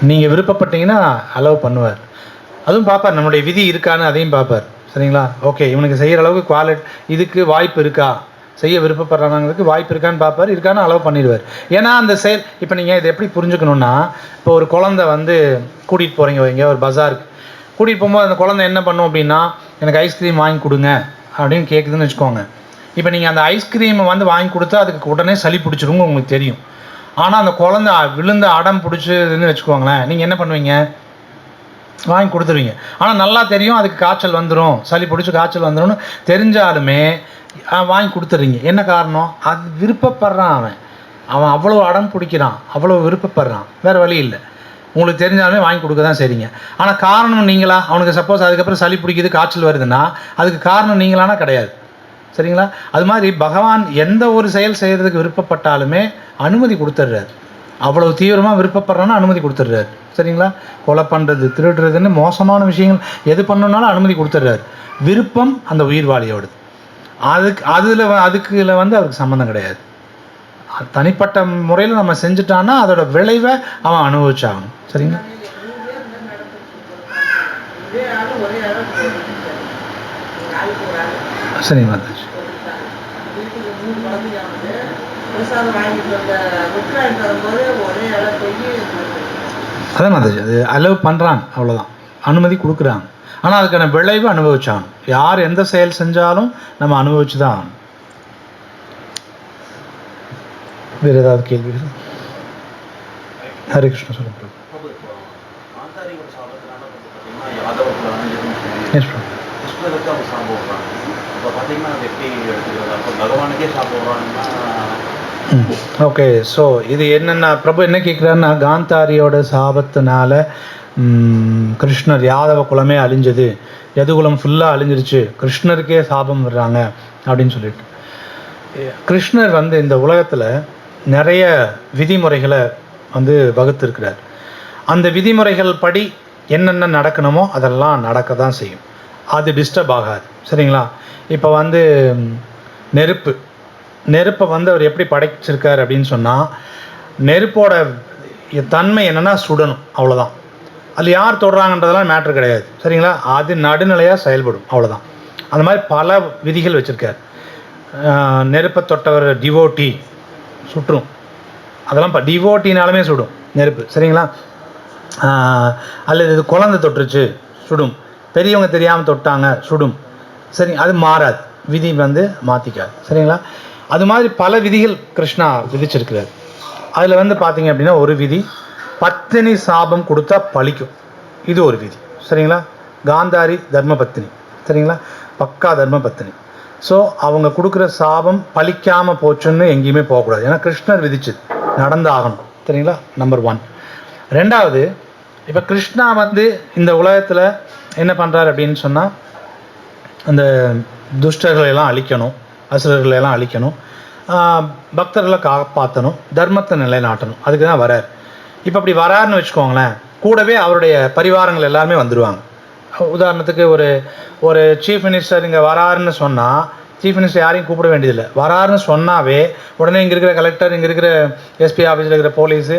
நீங்கள் விருப்பப்பட்டீங்கன்னா அலோவ் பண்ணுவார். அதுவும் பார்ப்பார், நம்மளுடைய விதி இருக்கான்னு அதையும் பார்ப்பார். சரிங்களா? ஓகே, இவனுக்கு செய்கிற அளவுக்கு குவாலிட்டி இதுக்கு வாய்ப்பு இருக்கா, செய்ய விருப்பப்படுறாங்களுக்கு வாய்ப்பு இருக்கான்னு பார்ப்பார். இருக்கான்னு அலோவ் பண்ணிடுவார். ஏன்னா அந்த செயல் இப்போ நீங்கள் இதை எப்படி புரிஞ்சுக்கணுன்னா, இப்போ ஒரு குழந்தை வந்து கூட்டிகிட்டு போகிறீங்க வைங்க, ஒரு பஜாருக்கு கூட்டிகிட்டு போகும்போது அந்த குழந்தை என்ன பண்ணும் அப்படின்னா, எனக்கு ஐஸ்கிரீம் வாங்கி கொடுங்க அப்படின்னு கேட்குதுன்னு வச்சுக்கோங்க. இப்போ நீங்கள் அந்த ஐஸ்கிரீமை வந்து வாங்கி கொடுத்தா அதுக்கு உடனே சளி பிடிச்சிருங்க, உங்களுக்கு தெரியும். ஆனால் அந்த குழந்தை விழுந்து அடம் பிடிச்சதுன்னு வச்சுக்கோங்களேன், நீங்கள் என்ன பண்ணுவீங்க? வாங்கி கொடுத்துருவீங்க. ஆனால் நல்லா தெரியும் அதுக்கு காய்ச்சல் வந்துடும், சளி பிடிச்சி காய்ச்சல் வந்துடும்னு தெரிஞ்சாலுமே வாங்கி கொடுத்துட்றீங்க. என்ன காரணம்? அது விருப்பப்படுறான். அவன் அவ்வளோ அடம் பிடிக்கிறான், அவ்வளோ விருப்பப்படுறான், வேறு வழி இல்லை. உங்களுக்கு தெரிஞ்சாலுமே வாங்கி கொடுக்க தான் சரிங்க. ஆனால் காரணம் நீங்களா? அவனுக்கு சப்போஸ் அதுக்கப்புறம் சளி பிடிக்குது, காய்ச்சல் வருதுன்னா அதுக்கு காரணம் நீங்களானா கிடையாது. சரிங்களா? அது மாதிரி பகவான் எந்த ஒரு செயல் செய்கிறதுக்கு விருப்பப்பட்டாலுமே அனுமதி கொடுத்துட்றாரு. அவ்வளோ தீவிரமாக விருப்பப்படுறான்னா அனுமதி கொடுத்துட்றாரு. சரிங்களா? கொலை பண்ணுறது, திருடுறதுன்னு மோசமான விஷயங்கள் எது பண்ணணுன்னாலும் அனுமதி கொடுத்துட்றாரு. விருப்பம் அந்த உயிர்வாளியோடு. அதுக்குள்ள வந்து அவருக்கு சம்மந்தம் கிடையாது. தனிப்பட்ட முறையில் நம்ம செஞ்சுட்டான்னா அதோட விளைவை அவன் அனுபவிச்சாகணும். சரிங்களா? சரி மாதாஜி. அதான் மாதாஜி, அது அலோவ் பண்ணுறாங்க, அவ்வளோதான், அனுமதி கொடுக்குறாங்க. ஆனால் அதுக்கான விளைவு அனுபவிச்சாங்க. யார் எந்த செயல் செஞ்சாலும் நம்ம அனுபவிச்சு தான் ஆகணும். வேறு ஏதாவது கேள்விகள்? ஹரே கிருஷ்ணா சொல்லுங்க. ஓகே, ஸோ இது என்னென்னா பிரபு என்ன கேட்குறாருன்னா, காந்தாரியோட சாபத்தினால கிருஷ்ணர் யாதவ குலமே அழிஞ்சது, யதுகுலம் ஃபுல்லாக அழிஞ்சிருச்சு, கிருஷ்ணருக்கே சாபம் வர்றாங்க அப்படின்னு சொல்லிட்டு. கிருஷ்ணர் வந்து இந்த உலகத்தில் நிறைய விதிமுறைகளை வந்து வகுத்திருக்கிறார். அந்த விதிமுறைகள் படி என்னென்ன நடக்கணுமோ அதெல்லாம் நடக்க தான் செய்யும். அது டிஸ்டர்ப் ஆகாது. சரிங்களா? இப்போ வந்து நெருப்பை வந்து அவர் எப்படி படைச்சிருக்கார் அப்படின்னு சொன்னால், நெருப்போட தன்மை என்னென்னா சுடணும், அவ்வளோதான். அதில் யார் தொடுறாங்கன்றதெல்லாம் மேட்ரு கிடையாது. சரிங்களா? அது நடுநிலையாக செயல்படும், அவ்வளோதான். அந்த மாதிரி பல விதிகள் வச்சுருக்கார். நெருப்பை தொட்டவர் டிவோட்டி சுற்றும், அதெல்லாம் டிவோட்டினாலுமே சுடும் நெருப்பு. சரிங்களா? அல்லது இது குழந்தை தொட்டுருச்சு சுடும், பெரியவங்க தெரியாமல் தொட்டாங்க சுடும். சரி, அது மாறாது, விதி வந்து மாற்றிக்காது. சரிங்களா? அது மாதிரி பல விதிகள் கிருஷ்ணா விதிச்சிருக்கிறார். அதில் வந்து பார்த்தீங்க அப்படின்னா ஒரு விதி, பத்தினி சாபம் கொடுத்தா பழிக்கும், இது ஒரு விதி. சரிங்களா? காந்தாரி தர்ம பத்தினி. சரிங்களா? பக்கா தர்ம பத்தினி. ஸோ அவங்க கொடுக்குற சாபம் பழிக்காமல் போச்சுன்னு எங்கேயுமே போகக்கூடாது. ஏன்னா கிருஷ்ணர் விதிச்சது நடந்தாகணும். சரிங்களா? நம்பர் 1. ரெண்டாவது, இப்போ கிருஷ்ணா வந்து இந்த உலகத்தில் என்ன பண்ணுறாரு அப்படின்னு சொன்னால், அந்த துஷ்டர்களெல்லாம் அழிக்கணும், அசுரர்களெல்லாம் அழிக்கணும், பக்தர்களை காப்பாற்றணும், தர்மத்தை நிலைநாட்டணும். அதுக்கு தான் வரார். இப்போ அப்படி வராருன்னு வச்சுக்கோங்களேன், கூடவே அவருடைய பரிவாரங்கள் எல்லாருமே வந்துடுவாங்க. உதாரணத்துக்கு ஒரு சீஃப் மினிஸ்டர் இங்கே வராருன்னு சொன்னால், சீஃப் மினிஸ்டர் யாரையும் கூப்பிட வேண்டியதில்லை. வராருன்னு சொன்னாவே உடனே இங்கே இருக்கிற கலெக்டர், இங்கே இருக்கிற எஸ்பி ஆஃபீஸில் இருக்கிற போலீஸு,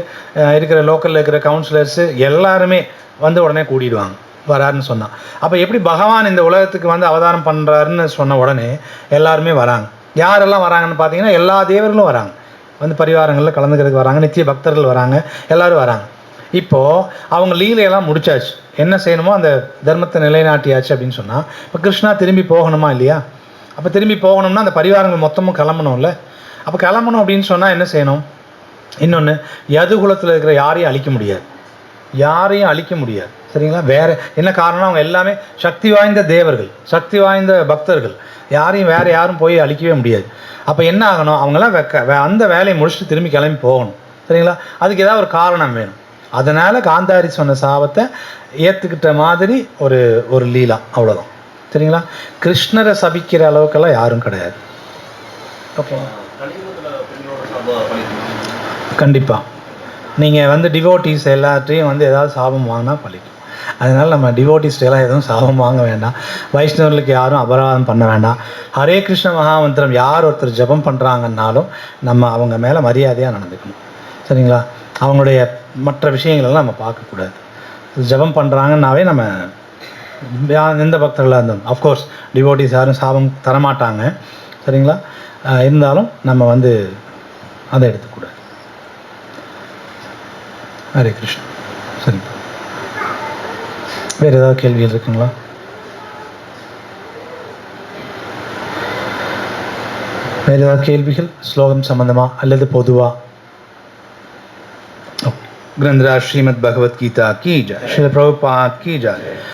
இருக்கிற லோக்கலில் இருக்கிற கவுன்சிலர்ஸு எல்லாருமே வந்து உடனே கூடிடுவாங்க வராருன்னு சொன்னால். அப்போ எப்படி பகவான் இந்த உலகத்துக்கு வந்து அவதாரம் பண்ணுறாருன்னு சொன்ன உடனே எல்லாருமே வராங்க. யாரெல்லாம் வராங்கன்னு பார்த்தீங்கன்னா எல்லா தேவர்களும் வராங்க, வந்து பரிவாரங்களில் கலந்துக்கிறதுக்கு வராங்க, நித்திய பக்தர்கள் வராங்க, எல்லோரும் வராங்க. இப்போது அவங்க லீலையெல்லாம் முடிச்சாச்சு, என்ன செய்யணுமோ அந்த தர்மத்தை நிலைநாட்டியாச்சு அப்படின்னு சொன்னால், இப்போ கிருஷ்ணா திரும்பி போகணுமா இல்லையா? அப்போ திரும்பி போகணும்னா அந்த பரிவாரங்கள் மொத்தமும் கிளம்பணும்ல. அப்போ கிளம்பணும் அப்படின்னு சொன்னால் என்ன செய்யணும்? இன்னொன்று, யதுகுலத்தில் இருக்கிற யாரையும் அழிக்க முடியாது, யாரையும் அழிக்க முடியாது. சரிங்களா? வேறு என்ன காரணம்? அவங்க எல்லாமே சக்தி வாய்ந்த தேவர்கள், சக்தி வாய்ந்த பக்தர்கள், யாரும் போய் அழிக்கவே முடியாது. அப்போ என்ன ஆகணும்? அவங்களாம் அந்த வேலையை முடிச்சுட்டு திரும்பி கிளம்பி போகணும். சரிங்களா? அதுக்கு ஏதாவது ஒரு காரணம் வேணும். அதனால் காந்தாரி சொன்ன சாபத்தை ஏற்றுக்கிட்ட மாதிரி ஒரு லீலா, அவ்வளோதான். சரிங்களா? கிருஷ்ணரை சபிக்கிற அளவுக்கெல்லாம் யாரும் கிடையாது. ஓகே. கண்டிப்பாக நீங்கள் வந்து டிவோட்டீஸ் எல்லாத்தையும் வந்து ஏதாவது சாபம் வாங்கினா பழிக்கும். அதனால் நம்ம டிவோட்டீஸ்டெல்லாம் எதுவும் சாபம் வாங்க வேண்டாம். வைஷ்ணவர்களுக்கு யாரும் அபராதம் பண்ண வேண்டாம். ஹரே கிருஷ்ண மகாமந்திரம் யார் ஒருத்தர் ஜபம் பண்ணுறாங்கன்னாலும் நம்ம அவங்க மேலே மரியாதையாக நடந்துக்கணும். சரிங்களா? அவங்களுடைய மற்ற விஷயங்களெல்லாம் நம்ம பார்க்கக்கூடாது. ஜபம் பண்ணுறாங்கன்னாவே நம்ம எந்த பக்தர்களாக இருந்தாலும் அஃப்கோர்ஸ் டிவோட்டீஸ் யாரும் சாபம் தரமாட்டாங்க. சரிங்களா? இருந்தாலும் நம்ம வந்து அதை எடுத்துக்கூடாது. ஹரே கிருஷ்ணா. சரி, வேறு ஏதாவது கேள்விகள் இருக்குங்களா? வேறு ஏதாவது கேள்விகள் ஸ்லோகம் சம்பந்தமாக அல்லது பொதுவாக? ग्रंथराज श्रीमद् भगवत गीता की जय, श्रील प्रभुपाद की जय.